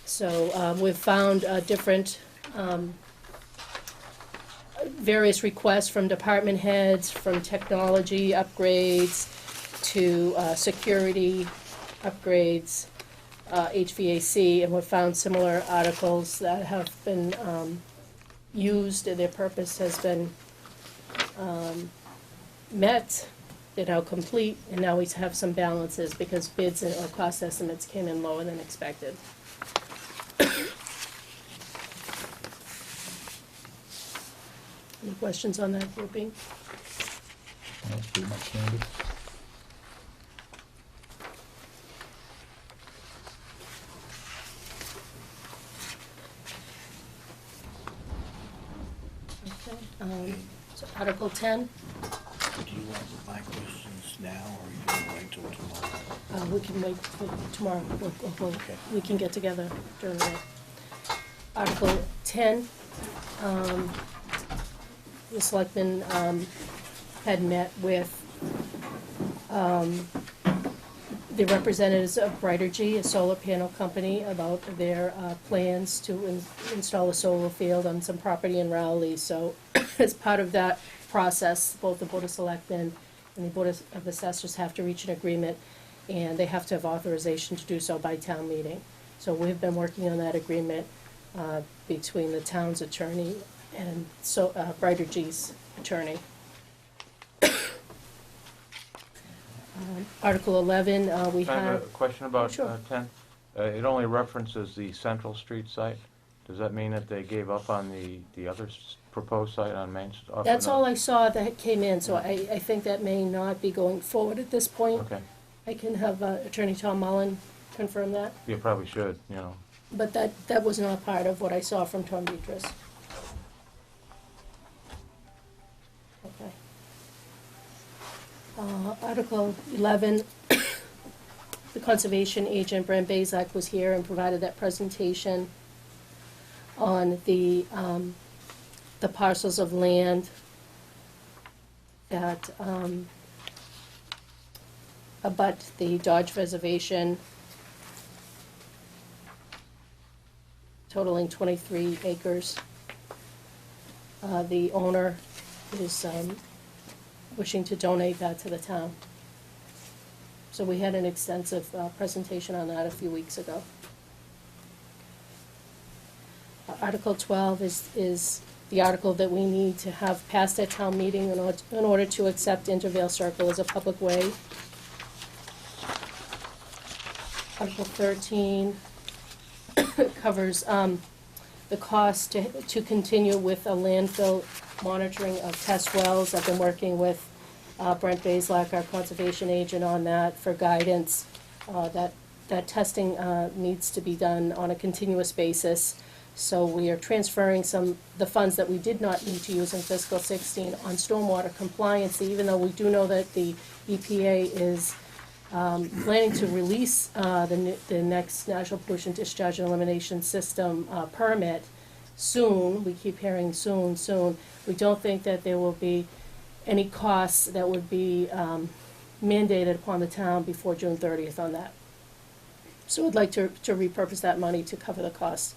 So we've found different various requests from department heads, from technology upgrades to security upgrades. HVAC, and we've found similar articles that have been used, and their purpose has been met. They're now complete, and now we have some balances because bids or cost estimates came in lower than expected. Any questions on that grouping? That's pretty much standard. Okay, so Article 10, Do you want my questions now, or you can wait till tomorrow? we can wait for tomorrow. Okay. We can get together during the day. Article 10, the selectmen had met with the representatives of Brightergy, a solar panel company, about their plans to install a solar field on some property in Rowley. So as part of that process, both the Board of Selectmen and the Board of Assessors have to reach an agreement, and they have to have authorization to do so by town meeting. So we've been working on that agreement between the town's attorney and Brightergy's attorney. Article 11, we I have a have, question about Sure. 10. It only references the Central Street site. Does that mean that they gave up on the other proposed site on Main Street? that's all I saw that came in, so I think that may not be going forward at this point. Okay. I can have Attorney Tom Mullen confirm that, You probably should, you know. but that was not part of what I saw from Tom Beatrice. Okay. Article 11, the conservation agent, Brent Bazak, was here and provided that presentation on the parcels of land that abut the Dodge Reservation, totaling 23 acres. The owner is wishing to donate that to the town. So we had an extensive presentation on that a few weeks ago. Article 12 is the article that we need to have passed at town meeting in order to accept Intervale Circle as a public way. Article 13 covers the cost to continue with a landfill monitoring of test wells. I've been working with Brent Bazak, our conservation agent, on that for guidance. That testing needs to be done on a continuous basis. So we are transferring the funds that we did not need to use in fiscal 16 on stormwater compliance, even though we do know that the EPA is planning to release the next National Pollution Discharge and Elimination System permit soon. We keep hearing soon. We don't think that there will be any costs that would be mandated upon the town before June 30th on that. So we'd like to repurpose that money to cover the costs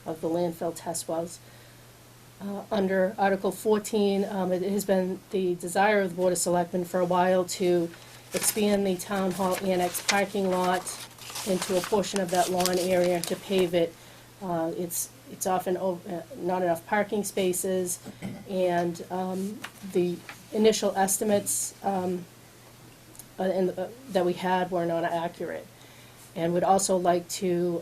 of the landfill test wells. Under Article 14, it has been the desire of the Board of Selectmen for a while to expand the Town Hall Annex parking lot into a portion of that lawn area to pave it. It's often not enough parking spaces, and the initial estimates that we had were not accurate. And would also like to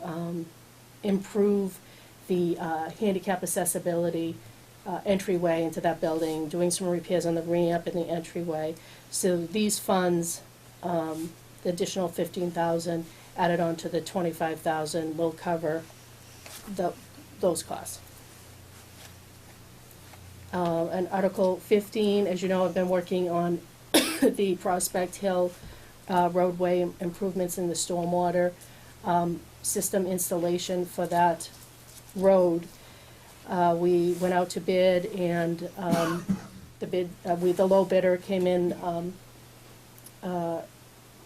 improve the handicap accessibility entryway into that building, doing some repairs on the ramp and the entryway. So these funds, the additional $15,000 added on to the $25,000 will cover those costs. And Article 15, as you know, I've been working on the Prospect Hill roadway improvements in the stormwater system installation for that road. We went out to bid, and the low bidder came in a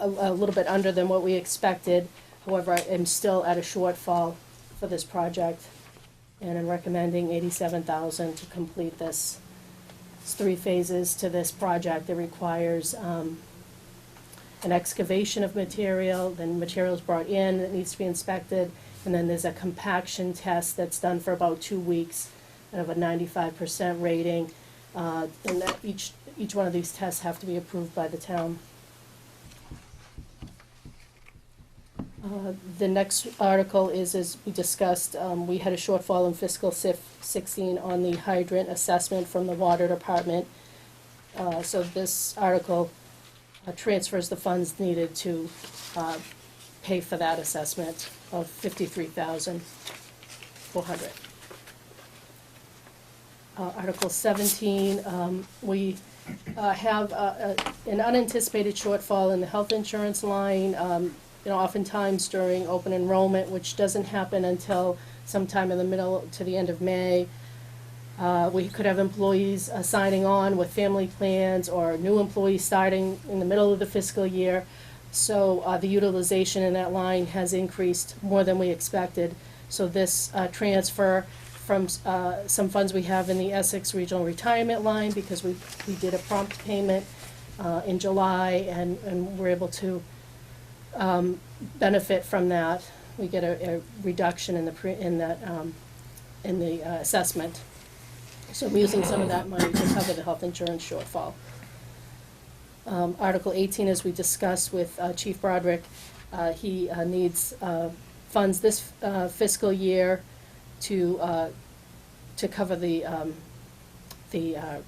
little bit under than what we expected. However, I am still at a shortfall for this project, and I'm recommending $87,000 to complete this. It's 3 phases to this project that requires an excavation of material, then materials brought in that needs to be inspected, and then there's a compaction test that's done for about 2 weeks of a 95% rating. And that each one of these tests have to be approved by the town. The next article is, as we discussed, we had a shortfall in fiscal 16 on the hydrant assessment from the water department. So this article transfers the funds needed to pay for that assessment of $53,400. Article 17, we have an unanticipated shortfall in the health insurance line. Oftentimes during open enrollment, which doesn't happen until sometime in the middle to the end of May, we could have employees signing on with family plans or new employees starting in the middle of the fiscal year. So the utilization in that line has increased more than we expected. So this transfer from some funds we have in the Essex Regional Retirement line, because we did a prompt payment in July, and we're able to benefit from that. We get a reduction in the assessment. So I'm using some of that money to cover the health insurance shortfall. Article 18, as we discussed with Chief Broderick, he needs funds this fiscal year to cover the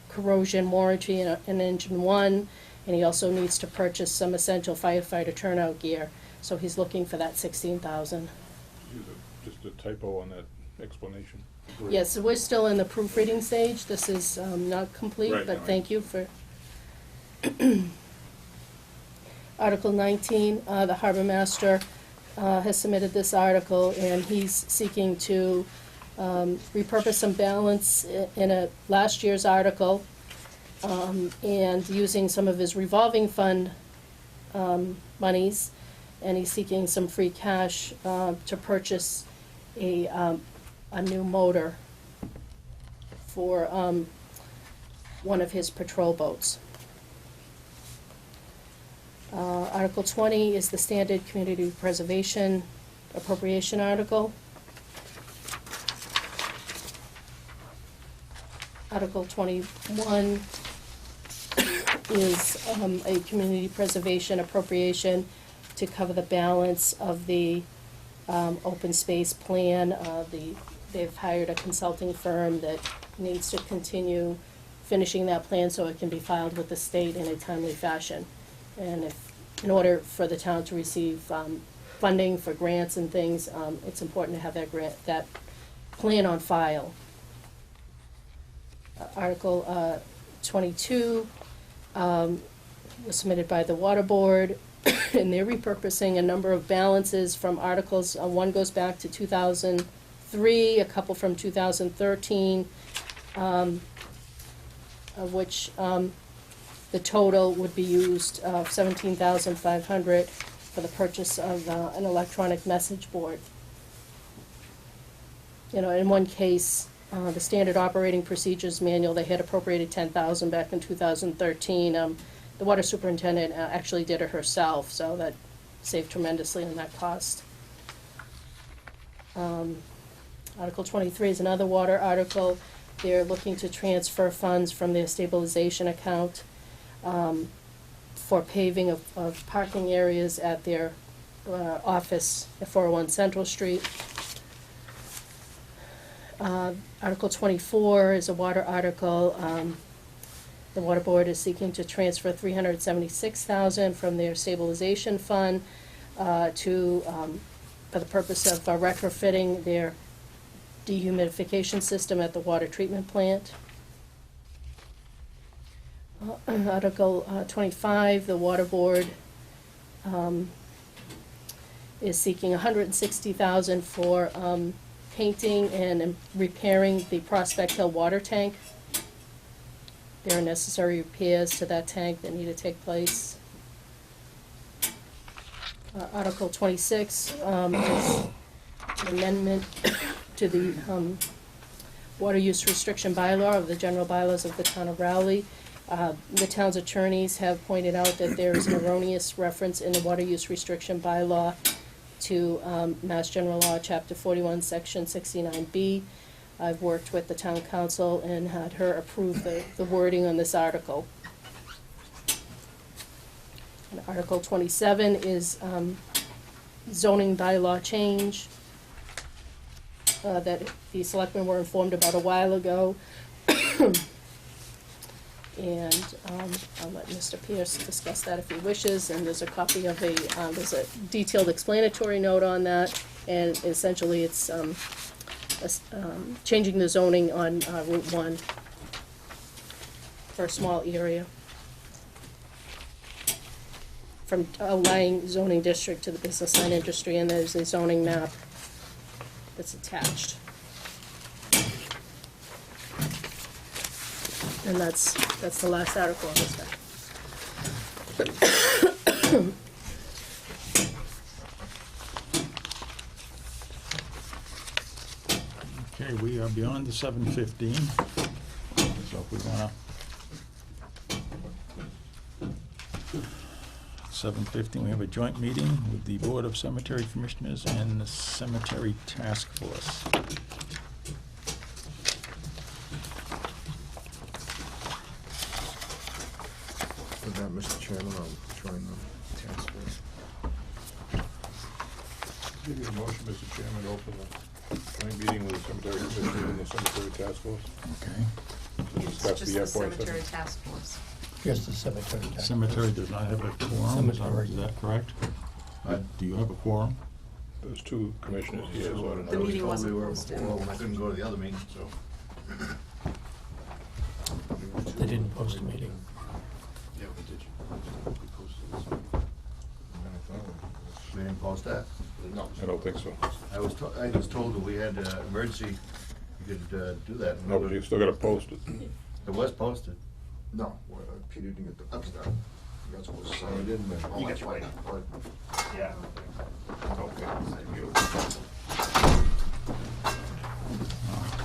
corrosion warranty in engine 1, and he also needs to purchase some essential firefighter turnout gear. So he's looking for that $16,000. Just a typo on that explanation. Yes, so we're still in the proofreading stage. This is not complete, Right, but no, thank you for. Article 19, the harbor master has submitted this article, and he's seeking to repurpose some balance in a last year's article, and using some of his revolving fund monies, and he's seeking some free cash to purchase a new motor for one of his patrol boats. Article 20 is the standard community preservation appropriation article. Article 21 is a community preservation appropriation to cover the balance of the open space plan. They've hired a consulting firm that needs to continue finishing that plan so it can be filed with the state in a timely fashion. And in order for the town to receive funding for grants and things, it's important to have that plan on file. Article 22 was submitted by the Water Board, and they're repurposing a number of balances from articles. One goes back to 2003, a couple from 2013, of which the total would be used of $17,500 for the purchase of an electronic message board. In one case, the Standard Operating Procedures Manual, they had appropriated $10,000 back in 2013. The water superintendent actually did it herself, so that saved tremendously on that cost. Article 23 is another water article. They're looking to transfer funds from their stabilization account for paving of parking areas at their office at 401 Central Street. Article 24 is a water article. The Water Board is seeking to transfer $376,000 from their stabilization fund for the purpose of retrofitting their dehumidification system at the water treatment plant. Article 25, the Water Board is seeking $160,000 for painting and repairing the Prospect Hill water tank. There are necessary repairs to that tank that need to take place. Article 26 is an amendment to the water use restriction bylaw of the general bylaws of the town of Rowley. The town's attorneys have pointed out that there is an erroneous reference in the water use restriction bylaw to Mass General Law, Chapter 41, Section 69B. I've worked with the town council and had her approve the wording on this article. And Article 27 is zoning bylaw change that the selectmen were informed about a while ago. And I'll let Mr. Pierce discuss that if he wishes, and there's a copy of there's a detailed explanatory note on that, and essentially it's changing the zoning on Route 1 for a small area. From outlying zoning district to the business line industry, and there's a zoning map that's attached. And that's the last article on this guy. Okay, we are beyond the 7:15, so if we wanna. 7:15, we have a joint meeting with the Board of Cemetery Commissioners and the Cemetery Task Force. With that, Mr. Chairman, I'll join the task force. Give you a motion, Mr. Chairman, to open the joint meeting with the cemetery commissioner and the cemetery task force Okay. to discuss Just the the FY cemetery 7. task force. Just the cemetery tax. Cemetery does not have a quorum, Cemetery. is that correct? Do you have a quorum? There's two commissioners here, so I don't know. The meeting wasn't posted. Well, I couldn't go to the other meeting, so. They didn't post a meeting. Yeah, but did you? We posted this one. We didn't post that? No. I don't think so. I was told that we had emergency, you could do that. No, but you still gotta post it. It was posted. No, Peter didn't get the, that's done. You're not supposed to sign it in, but. You got your way. Yeah. Okay.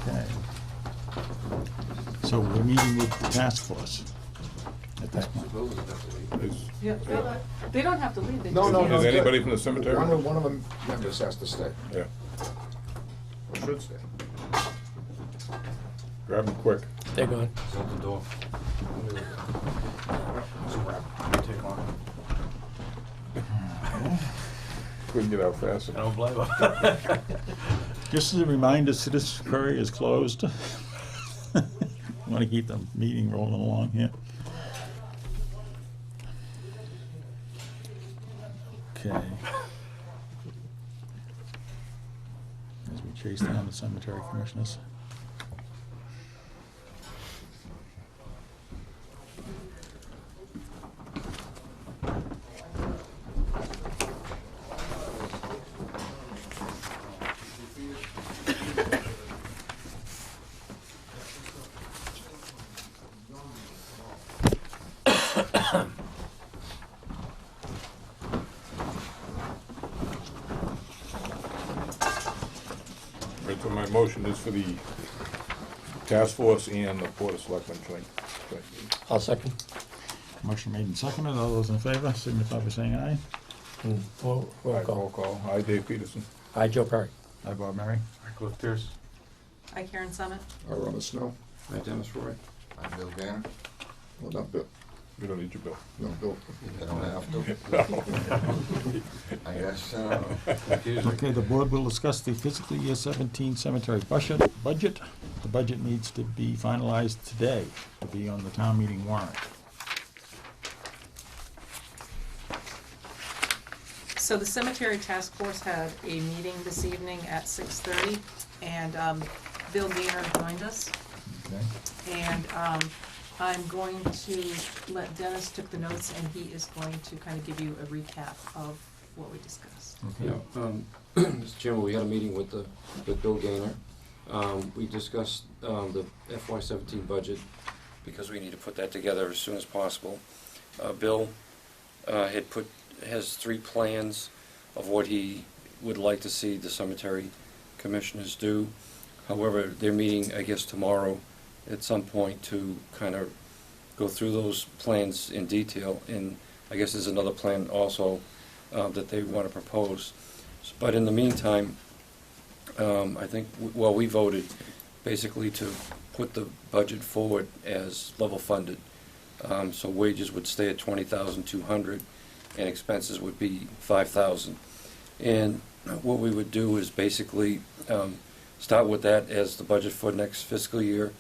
Okay. So we're meeting with the task force at this point. Is Yeah, they don't have to leave. They No, just- no, no. is anybody from the cemetery? One of them members has to stay, Yeah. or should stay. Grab them quick. They're gone. Out the door. Couldn't get out fast I enough. don't blame them. Just as a reminder, Citizen Query is closed. Want to keep the meeting rolling along here. Okay. As we chase down the cemetery commissioners. Right, so my motion is for the task force and the Board of Selectmen joint meeting. I'll second. Motion made and seconded. All those in favor signify by saying aye. Roll Aye, call. roll call. Aye, Dave Peterson. Aye, Joe Perry. Aye, Bob Mary. Cliff Pierce. Hi, Karen Summit. Or on the snow. Hi, Dennis Roy. I'm Bill Gannon. Well, not Bill, You don't need your bill. no, Bill. I don't have to. I guess, Okay, the board will discuss the fiscal year 17 cemetery budget. The budget needs to be finalized today to be on the town meeting warrant. So the cemetery task force had a meeting this evening at 6:30, and Bill Gaynor joined us. Okay. And I'm going to let Dennis took the notes, and he is going to kind of give you a recap of what we discussed. Okay. Mr. Chairman, we had a meeting with Bill Gaynor. We discussed the FY17 budget because we need to put that together as soon as possible. Bill has 3 plans of what he would like to see the cemetery commissioners do. However, they're meeting, I guess, tomorrow at some point to kind of go through those plans in detail, and I guess there's another plan also that they want to propose. But in the meantime, I think, we voted basically to put the budget forward as level funded. So wages would stay at 20,200, and expenses would be 5,000. And what we would do is basically start with that as the budget for next fiscal year,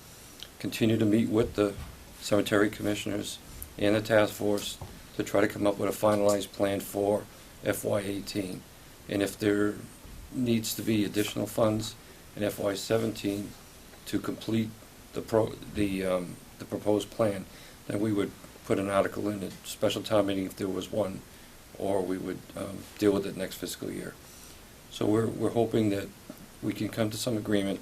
continue to meet with the cemetery commissioners and the task force to try to come up with a finalized plan for FY18. And if there needs to be additional funds in FY17 to complete the proposed plan, then we would put an article in a special town meeting if there was one, or we would deal with it next fiscal year. So we're hoping that we can come to some agreement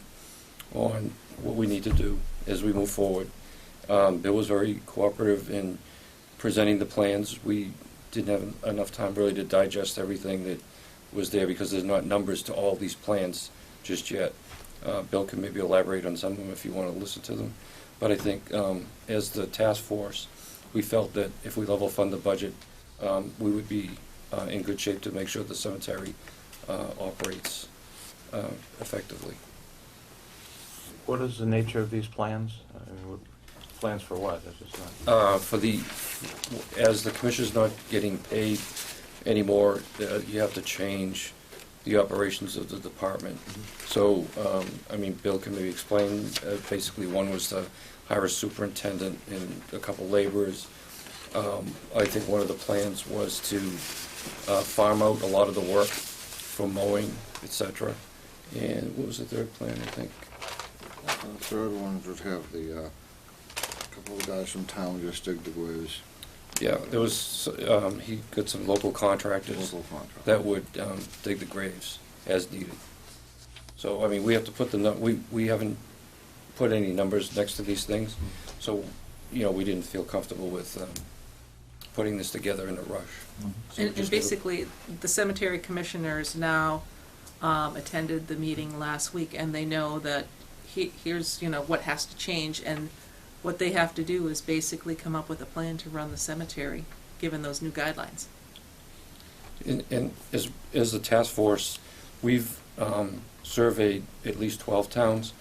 on what we need to do as we move forward. Bill was very cooperative in presenting the plans. We didn't have enough time really to digest everything that was there because there's not numbers to all these plans just yet. Bill can maybe elaborate on some of them if you want to listen to them. But I think as the task force, we felt that if we level fund the budget, we would be in good shape to make sure the cemetery operates effectively. What is the nature of these plans? I mean, plans for what? It's just not... As the commissioner's not getting paid anymore, you have to change the operations of the department. So, I mean, Bill can maybe explain, basically one was to hire a superintendent and a couple laborers. I think one of the plans was to farm out a lot of the work for mowing, etc. And what was the third plan, I think? The third one would have the couple of guys from town just dig the graves. Yeah, there was, he got some local contractors that would dig the graves as needed. So, I mean, we have to put we haven't put any numbers next to these things, so, you know, we didn't feel comfortable with putting this together in a rush. So And basically, the cemetery commissioners now attended the meeting last week, and they know that here's, what has to change, and what they have to do is basically come up with a plan to run the cemetery, given those new guidelines. And as the task force, we've surveyed at least 12 towns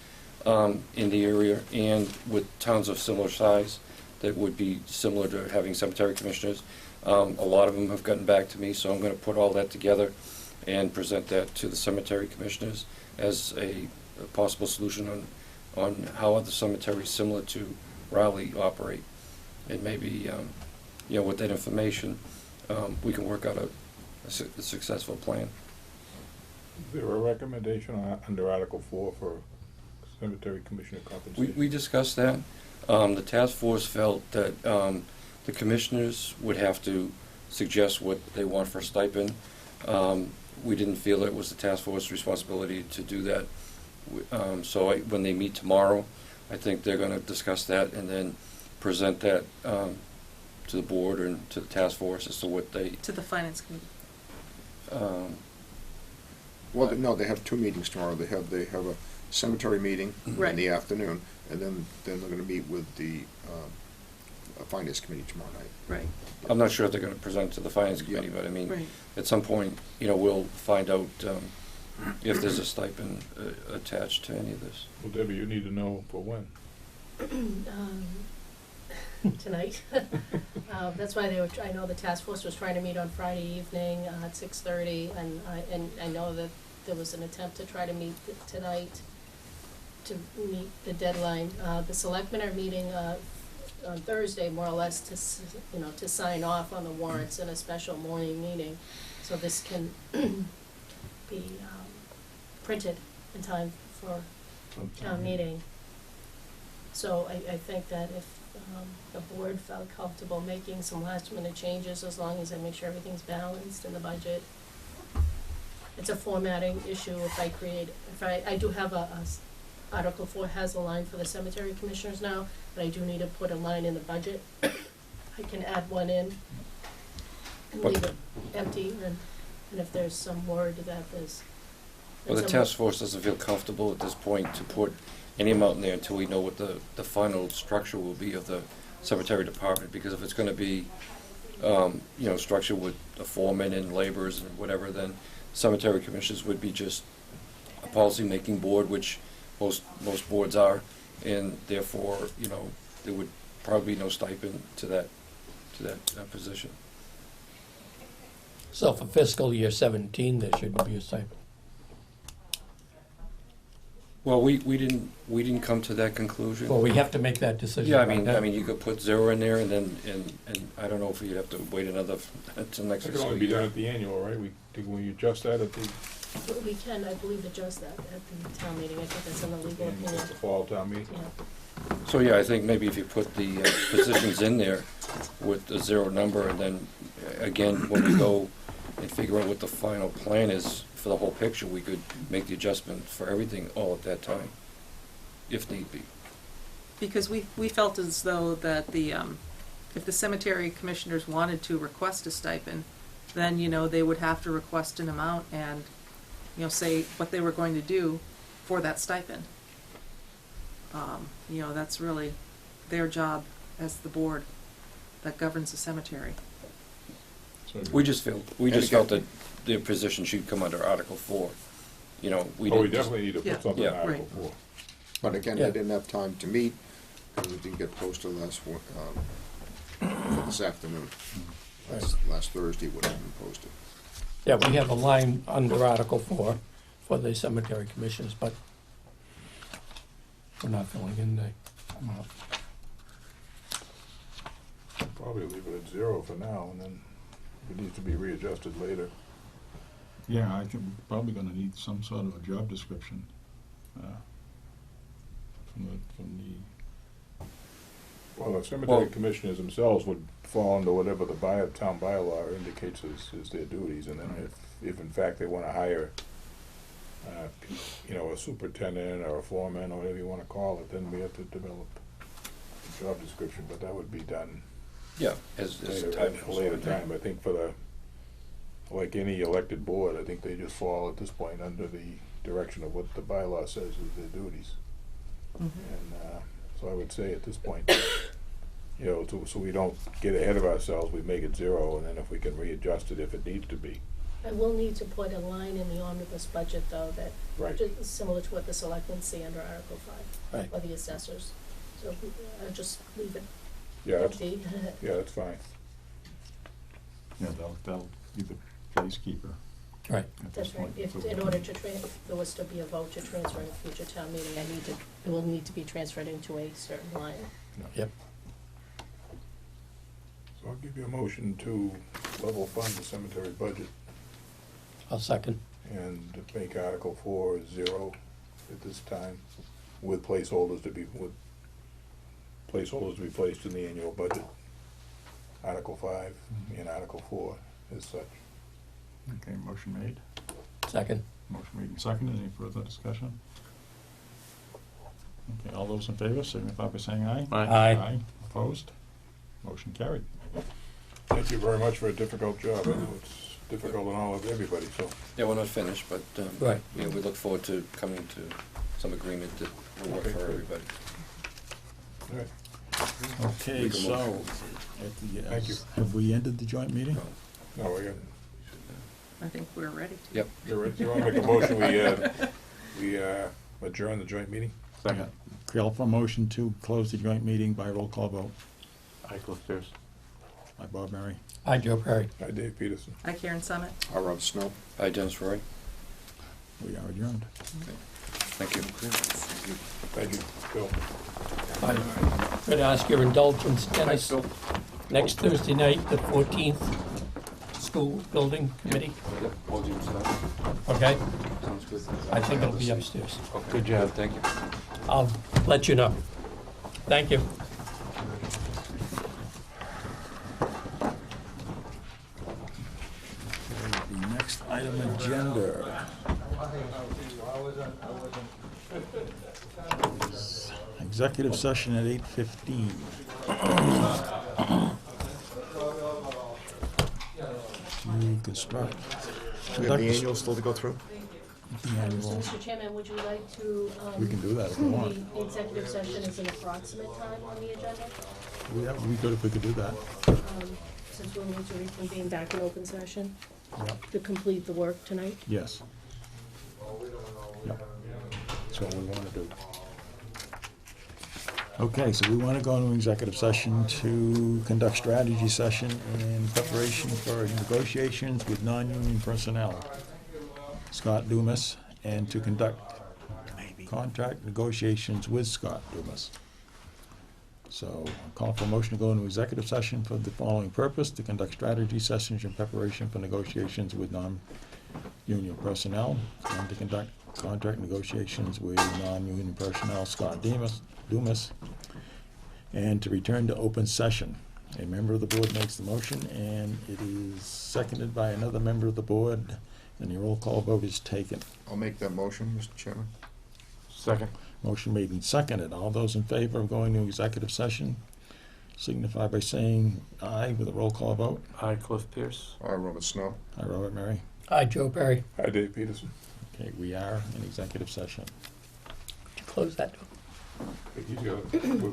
in the area, and with towns of similar size that would be similar to having cemetery commissioners. A lot of them have gotten back to me, so I'm going to put all that together and present that to the cemetery commissioners as a possible solution on how other cemeteries similar to Raleigh operate. And maybe, with that information, we can work out a successful plan. Is there a recommendation under Article 4 for cemetery commissioner compensation? We discussed that. The task force felt that the commissioners would have to suggest what they want for stipend. We didn't feel it was the task force's responsibility to do that. So when they meet tomorrow, I think they're going to discuss that and then present that to the board and to the task force as to what they... To the finance committee. Well, no, they have two meetings tomorrow. They have a cemetery meeting Right. in the afternoon, and then they're going to meet with the finance committee tomorrow night. Right. I'm not sure if they're going to present to the finance committee, but I mean, Right. at some point, we'll find out if there's a stipend attached to any of this. Well, Debbie, you need to know for when. Tonight. That's why I know the task force was trying to meet on Friday evening at 6:30, and I know that there was an attempt to try to meet tonight to meet the deadline. The selectmen are meeting on Thursday, more or less, to sign off on the warrants in a special morning meeting, so this can be printed in time for town meeting. So I think that if the board felt comfortable making some last minute changes, as long as I make sure everything's balanced in the budget. It's a formatting issue if I do have Article 4 has a line for the cemetery commissioners now, but I do need to put a line in the budget. I can add one in and leave it empty, and if there's some word that there's... Well, the task force doesn't feel comfortable at this point to put any amount in there until we know what the final structure will be of the cemetery department, because if it's gonna be, structured with a foreman and laborers and whatever, then cemetery commissioners would be just a policy-making board, which most boards are, and therefore, there would probably be no stipend to that position. So for fiscal year 17, there shouldn't be a stipend. Well, we didn't come to that conclusion. Well, we have to make that decision. Yeah, right now. I mean, you could put 0 in there, and then, and I don't know if you'd have to wait another, until next That can fiscal only be done year. at the annual, right? Did we adjust that at the, We can, I believe, adjust that at the town meeting. I think that's in the legal opinion. at the fall town meeting? Yeah. So, yeah, I think maybe if you put the positions in there with a 0 number, and then, again, when we go and figure out what the final plan is for the whole picture, we could make the adjustment for everything all at that time, if need be. Because we felt as though that if the cemetery commissioners wanted to request a stipend, then, they would have to request an amount and, say what they were going to do for that stipend. That's really their job as the board that governs the cemetery. We just felt that their position should come under Article 4. We Oh, we didn't just, definitely need to Yeah. put something in Yeah. Article Right. 4. But again, Yeah. I didn't have time to meet, because it didn't get posted this afternoon. Last Thursday would have been posted. Yeah, we have a line under Article 4 for the cemetery commissioners, but we're not filling in the amount. Probably leave it at 0 for now, and then it needs to be readjusted later. Yeah, I think we're probably gonna need some sort of a job description, from the, Well, the cemetery Well- commissioners themselves would fall under whatever the town bylaw indicates is their duties, and then if in fact they wanna hire, a superintendent or a foreman, or whatever you wanna call it, then we have to develop a job description, but that would be done yeah, as later, time at a goes later on. time. I think like any elected board, I think they just fall at this point under the direction of what the bylaw says is their duties. And, so I would say at this point, so we don't get ahead of ourselves, we make it 0, and then if we can readjust it if it needs to be. I will need to put a line in the omnibus budget, though, that Right. just similar to what the selectmen see under Article 5, Right. or the assessors. So I'll just leave it Yeah, that's, empty. yeah, that's fine. yeah, they'll be the placekeeper Right. at this That's right. point. If, So- in order to if there was to be a vote to transfer in a future town meeting, it will need to be transferred into a certain line. Yep. So I'll give you a motion to level fund the cemetery budget I'll second. and make Article 4 0 at this time, with placeholders to be placed in the annual budget. Article 5 and Article 4 as such. Okay, motion made. Second. Motion made and seconded. Any further discussion? Okay, all those in favor, signify by saying aye. Aye. Opposed? Motion carried. Thank you very much for a difficult job. I know it's difficult on all of everybody, so. Yeah, we're not finished, but, Right. we look forward to coming to some agreement that will work Okay, for great. everybody. All right. Okay, Make a so, motion. Thank you. have we ended the joint meeting? No, we got, I think we're ready to. Yep. you want to make a motion, we adjourn the joint meeting? Second. Call for a motion to close the joint meeting by roll call vote. Michael Pierce. By Bob Murray. Aye, Joe Perry. Hi, Dave Peterson. Hi, Karen Summit. Rob Snow. Hi, Dennis Roy. We are adjourned. Thank you. Thank you, Bill. I'm going to ask your indulgence, Dennis. Next Thursday night, the 14th, school building committee, Yep, podium stuff. okay? Sounds good. I think it'll be upstairs. Okay. Good job. Thank you. I'll let you know. Thank you. The next item agenda. Executive session at 8:15. To construct. We have the annual still to go through? The annual. Mr. Chairman, would you like to, We can do that if we want. the executive session is an approximate time on the agenda? That would be good if we could do that. Since we'll need to reconvene back in open session Yep. to complete the work tonight. Yes. Yep. That's what we want to do. Okay, so we want to go into executive session to conduct strategy session in preparation for negotiations with non-union personnel. Scott Dumas, and to conduct contract negotiations with Scott Dumas. So, I'll call for a motion to go into executive session for the following purpose: to conduct strategy sessions in preparation for negotiations with non-union personnel, and to conduct contract negotiations with non-union personnel, Scott Dumas, and to return to open session. A member of the board makes the motion, and it is seconded by another member of the board, and the roll call vote is taken. I'll make that motion, Mr. Chairman. Second. Motion made and seconded. All those in favor of going to executive session signify by saying aye with a roll call vote. Aye, Cliff Pierce. Aye, Robert Snow. Aye, Robert Murray. Hi, Joe Perry. Hi, Dave Peterson. Okay, we are in executive session. Could you close that door?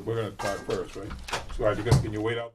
We're gonna talk first, right? So, can you wait out?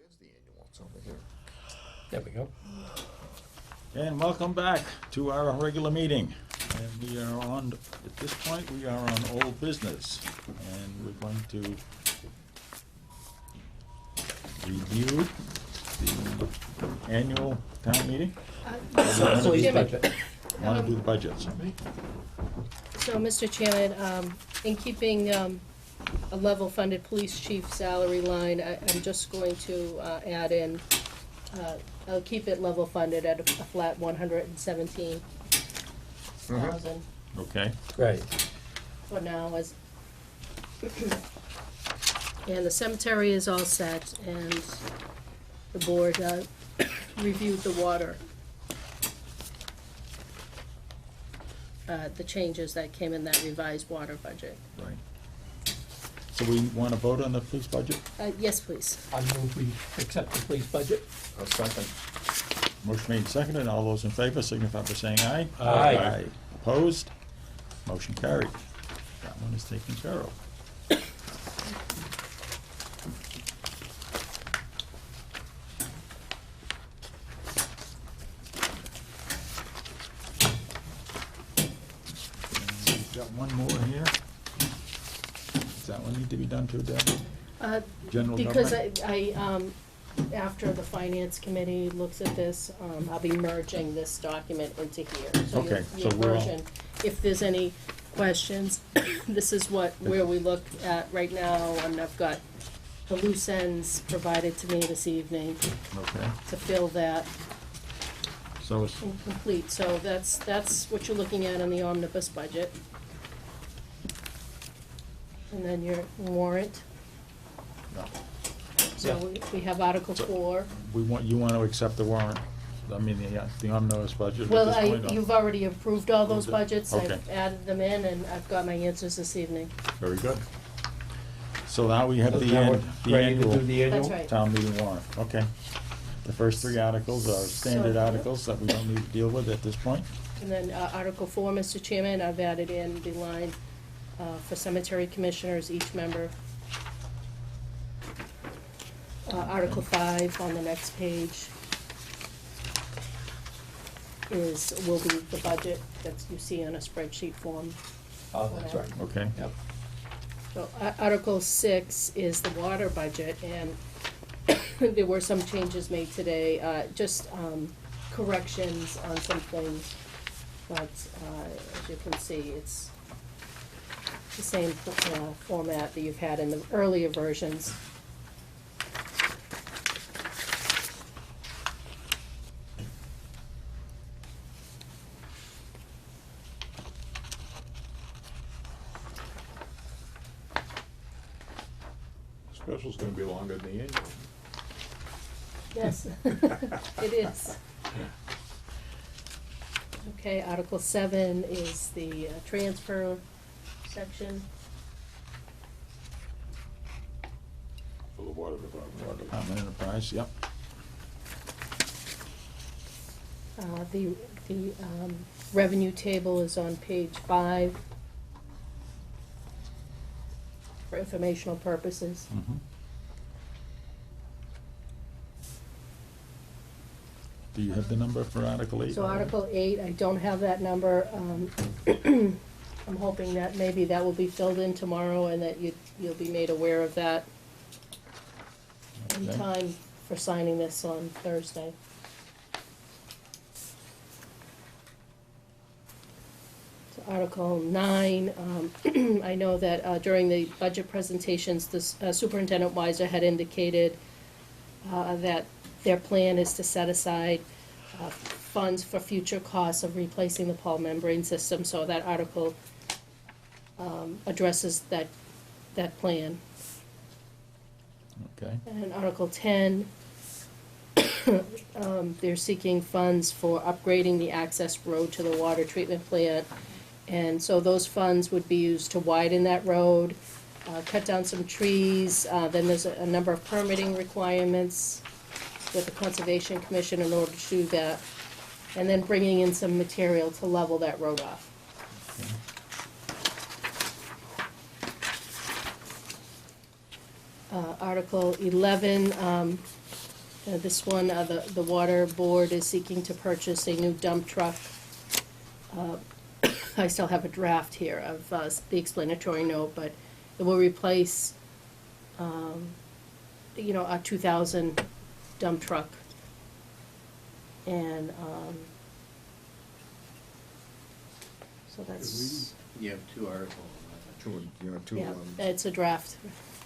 There's the annual, it's over here. There we go. And welcome back to our regular meeting. And we are on, at this point, we are on old business. And we're going to review the annual town meeting. Police Chairman, budget. Want to do the budgets. So, Mr. Chairman, in keeping a level-funded police chief salary line, I'm just going to add in, I'll keep it level-funded at a flat 117,000 Okay, Right. for now. As and the cemetery is all set, and the board reviewed the water. The changes that came in that revised water budget. right. So we want to vote on the police budget? Yes, please. I move we accept the police budget. A second. Motion made second, and all those in favor signify by saying aye. Aye. Opposed? Motion carried. That one is taken care of. And we've got one more here. Does that one need to be done too, Debbie? General Because government? after the finance committee looks at this, I'll be merging this document into here. So Okay, your so we're all- version, if there's any questions, this is where we look at right now, and I've got the loose ends provided to me this evening Okay, to fill that so it's, incomplete. So that's what you're looking at in the omnibus budget. And then your warrant. no. So we have Article So- 4. You want to accept the warrant, I mean, the omnibus budget at Well, this point? or- you've already approved all those Approved it? budgets. Okay. I've added them in, and I've got my answers this evening. Very good. So now we have So the now we're the ready to do annual the annual? That's right. town meeting warrant, okay. The first three articles are standard So- articles that we don't need to deal with at this point. And then Article 4, Mr. Chairman, I've added in the line for cemetery commissioners, each member. Article 5 on the next page will be the budget that you see on a spreadsheet form. Oh, that's right. Okay, Yep. So Article 6 is the water budget, and there were some changes made today, just corrections on some things. But as you can see, it's the same format that you've had in the earlier versions. Special's gonna be longer than the annual. Yes, it is. Okay, Article 7 is the transfer section. For the water department. Water Department Enterprise, yep. The revenue table is on page 5 for informational purposes. Mhm. Do you have the number for Article 8? So Article 8, I don't have that number. I'm hoping that maybe that will be filled in tomorrow and that you'll be made aware of that in Okay. time for signing this on Thursday. So Article 9, I know that during the budget presentations, the Superintendent Weiser had indicated that their plan is to set aside funds for future costs of replacing the Paul membrane system, so that article addresses that plan. Okay, And Article 10, they're seeking funds for upgrading the access road to the water treatment plant. And so those funds would be used to widen that road, cut down some trees. Then there's a number of permitting requirements with the Conservation Commission in order to do that. And then bringing in some material to level that road off. Article 11, This one, the water board is seeking to purchase a new dump truck. I still have a draft here of the explanatory note, but it will replace, a 2000 dump truck. And, so that's, You have two articles. yeah, it's a draft.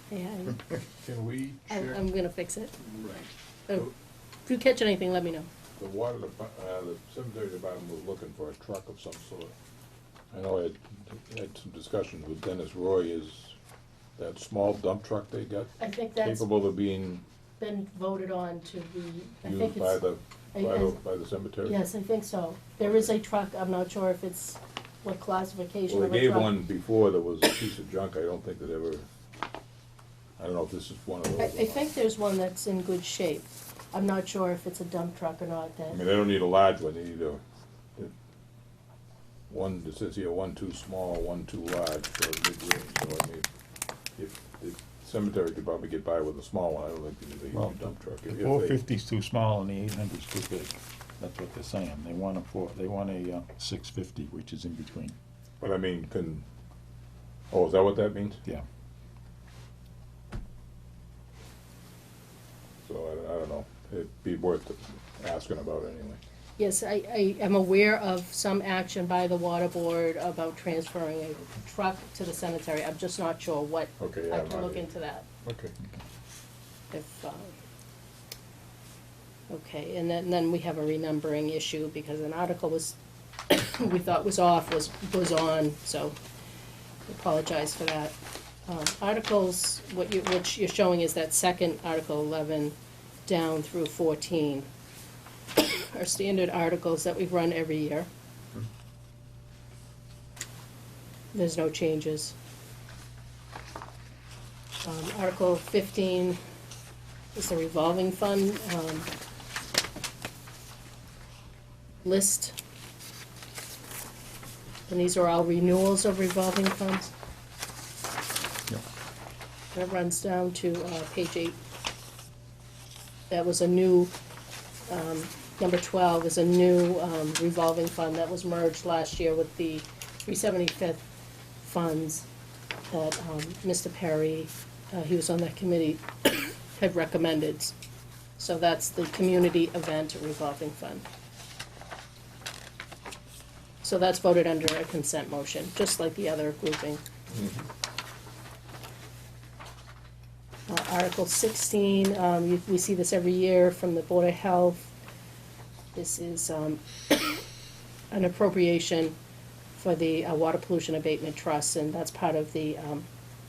Yeah, Can we I'm gonna fix it. Right. If you catch anything, let me know. the the cemetery department was looking for a truck of some sort. I know I had some discussions with Dennis Roy, is that small dump truck they got I think that's capable of being been voted on to be, I think used by it's, by the cemetery? yes, I think so. There is a truck, I'm not sure if it's what classification Well, of they a gave truck. one before that was a piece of junk, I don't think that ever, I don't know if this is one of those. I think there's one that's in good shape. I'm not sure if it's a dump truck or not, I mean, that, they don't need a large one, they need one, it says here, one too small, one too large, so mid-range, so I mean, if the cemetery could probably get by with a small one, I don't think they need a Well, huge dump truck. The If they- 450's too small and the 800's too big. That's what they're saying. They want a 650, which is in between. But I mean, oh, is that what that means? Yeah. So I don't know, it'd be worth asking about anyway. yes, I am aware of some action by the water board about transferring a truck to the cemetery. I'm just not sure what. Okay, yeah, I I'm can not- look into that. Okay. If, okay, and then we have a renumbering issue because an article was, we thought was off, was on, so apologize for that. Articles, what you're showing is that second Article 11 down through 14 are standard articles that we run every year. There's no changes. Article 15 is the revolving fund list. And these are all renewals of revolving funds. Yep. That runs down to page 8. That was a new, number 12 is a new revolving fund that was merged last year with the 375th funds that Mr. Perry, he was on that committee, had recommended. So that's the community event revolving fund. So that's voted under a consent motion, just like the other grouping. Article 16, we see this every year from the Board of Health. This is an appropriation for the Water Pollution Abatement Trust, and that's part of the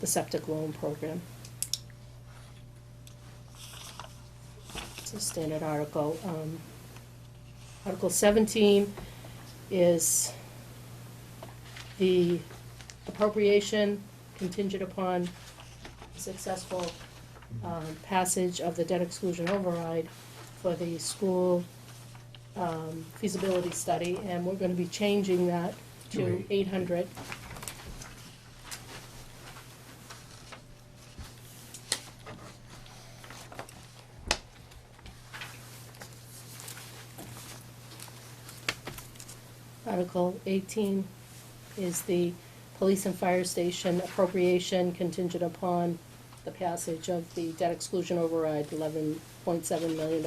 septic loan program. It's a standard article. Article 17 is the appropriation contingent upon successful passage of the debt exclusion override for the school feasibility study, and we're gonna be changing that to 800. Article 18 is the police and fire station appropriation contingent upon the passage of the debt exclusion override, $11.7 million.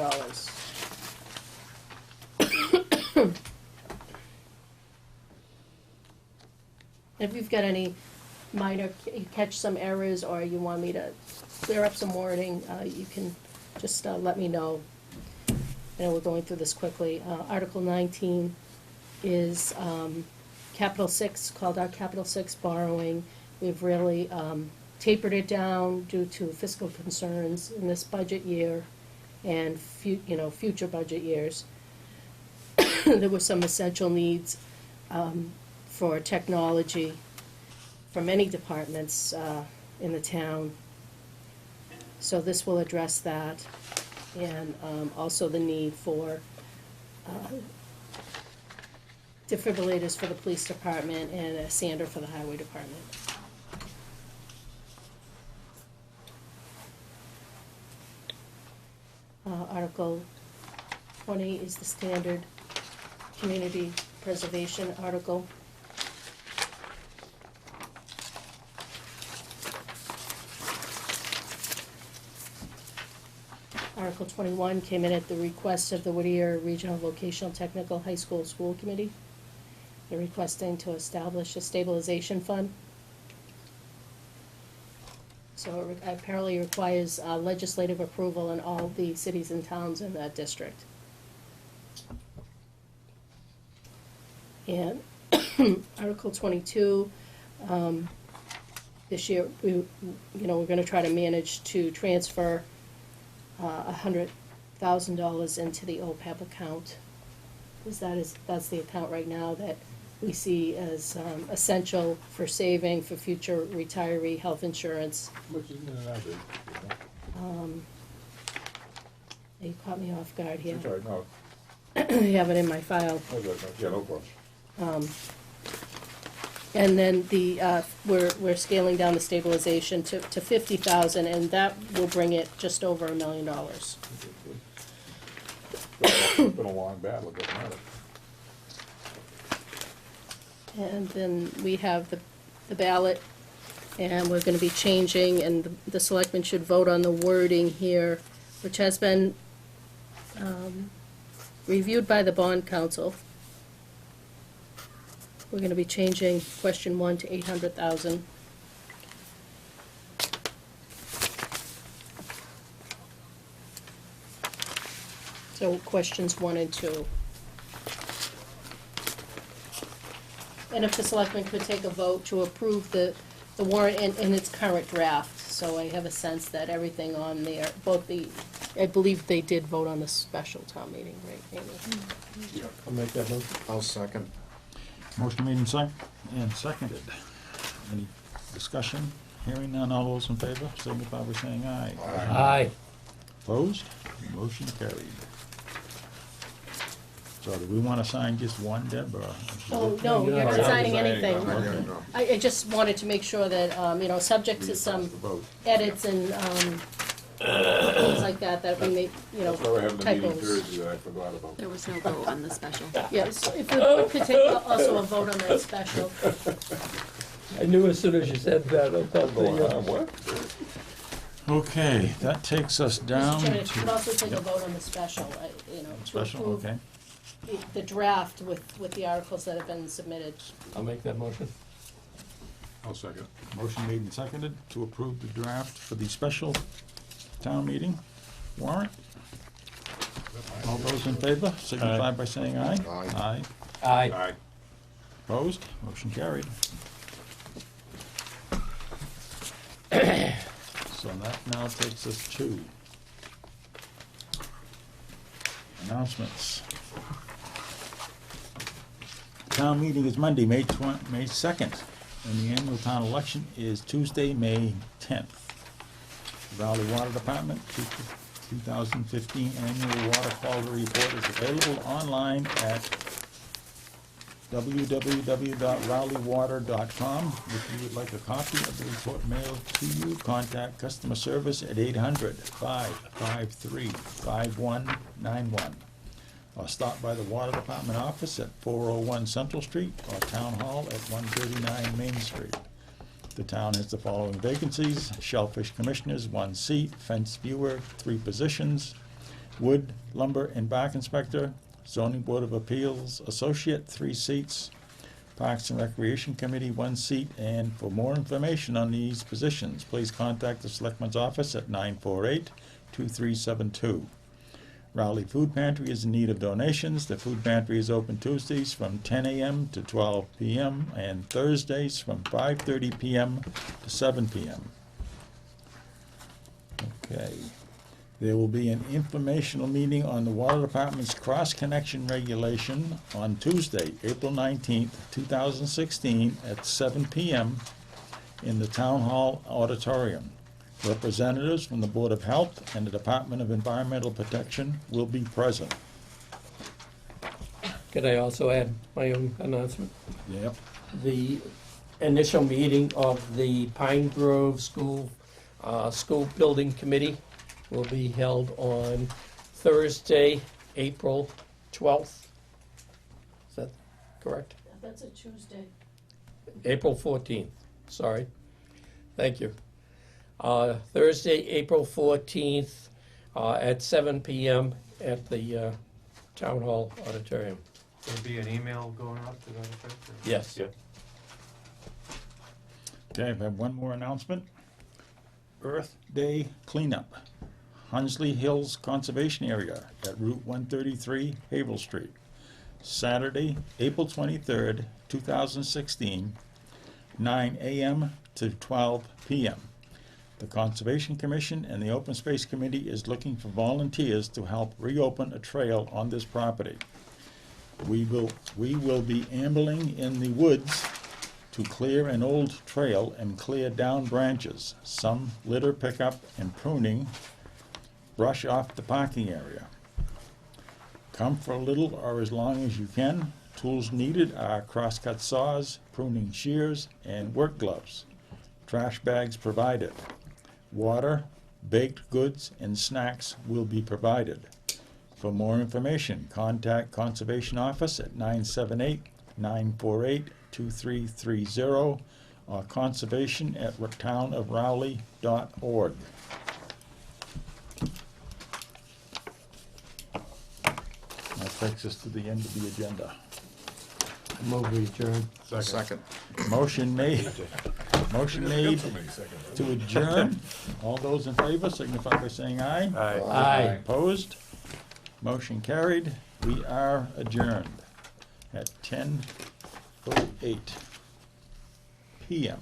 If you've got any minor, you catch some errors, or you want me to clear up some wording, you can just let me know. I know we're going through this quickly. Article 19 is Capital 6, called out Capital 6 borrowing. We've really tapered it down due to fiscal concerns in this budget year and future budget years. There were some essential needs for technology for many departments in the town. So this will address that, and also the need for defibrillators for the police department and a sander for the highway department. Article 20 is the standard community preservation article. Article 21 came in at the request of the Whittier Regional Vocational Technical High School School Committee. They're requesting to establish a stabilization fund. So it apparently requires legislative approval in all the cities and towns in that district. And Article 22, this year, we're gonna try to manage to transfer $100,000 into the OPEB account. Because that's the account right now that we see as essential for saving for future retiree health insurance. Which is in that, You caught me off guard here. That's all right, no, I have it in my file. yeah, no problem. And then we're scaling down the stabilization to 50,000, and that will bring it just over $1 million. It's been a long battle, it doesn't matter. And then we have the ballot, and we're gonna be changing, and the selectmen should vote on the wording here, which has been reviewed by the bond council. We're gonna be changing question 1 to 800,000. So questions 1 and 2. And if the selectmen could take a vote to approve the warrant in its current draft, so I have a sense that everything on there, I believe they did vote on the special town meeting, right, Amy? I'll make that motion. I'll second. Motion made and seconded. Any discussion? Hearing none, all those in favor, signify by saying aye. Aye. Opposed? Motion carried. So do we want to sign just one, Deb, or? Oh, no, you're not signing anything. Yeah, no. I just wanted to make sure that, subject to some Vote. edits and things like that we make, That's why we're having the meeting typos. Thursday that I forgot about. There was no vote on the special. Yes, if we could take also a vote on that special. I knew as soon as you said that, I thought What? Okay, that takes us down Mr. Chairman, if you could to also take a vote on the special, to special, approve okay. the draft with the articles that have been submitted. I'll make that motion. I'll second. Motion made and seconded to approve the draft for the special town meeting warrant. All those in favor, signify by saying aye. Aye. Aye. Aye. Opposed? Motion carried. So that now takes us to announcements. Town meeting is Monday, May 2nd, and the annual town election is Tuesday, May 10th. Valley Water Department, 2015 Annual Water Quality Report is available online at www.rowleywater.com. If you would like a copy of the report mailed to you, contact customer service at 800-553-5191. Or stop by the Water Department office at 401 Central Street or Town Hall at 139 Main Street. The town has the following vacancies: Shellfish Commissioners, 1 seat; Fence Viewer, 3 positions; Wood, Lumber, and Bark Inspector; Zoning Board of Appeals Associate, 3 seats; Parks and Recreation Committee, 1 seat. And for more information on these positions, please contact the Selectman's office at 948-2372. Rowley Food Pantry is in need of donations. The food pantry is open Tuesdays from 10 a.m. to 12 p.m. and Thursdays from 5:30 p.m. to 7 p.m. Okay. There will be an informational meeting on the Water Department's cross-connection regulation on Tuesday, April 19th, 2016, at 7 p.m. in the Town Hall Auditorium. Representatives from the Board of Health and the Department of Environmental Protection will be present. Could I also add my own announcement? Yep. The initial meeting of the Pine Grove School Building Committee will be held on Thursday, April 12th. Is that correct? That's a Tuesday. April 14th, sorry. Thank you. Thursday, April 14th, at 7 p.m. at the Town Hall Auditorium. There'll be an email going out to that effect? or- Yes. Yeah. Okay, I have one more announcement. Earth Day cleanup. Hunsley Hills Conservation Area at Route 133, Havel Street. Saturday, April 23rd, 2016, 9 a.m. to 12 p.m. The Conservation Commission and the Open Space Committee is looking for volunteers to help reopen a trail on this property. We will be ambling in the woods to clear an old trail and clear down branches, some litter pickup and pruning, brush off the parking area. Come for a little or as long as you can. Tools needed are crosscut saws, pruning shears, and work gloves. Trash bags provided. Water, baked goods, and snacks will be provided. For more information, contact Conservation Office at 978-948-2330 or conservation@townofrowley.org. That takes us to the end of the agenda. Move we adjourn. Second. Motion made to adjourn. All those in favor signify by saying aye. Aye. Opposed? Motion carried. We are adjourned at 10:08 p.m.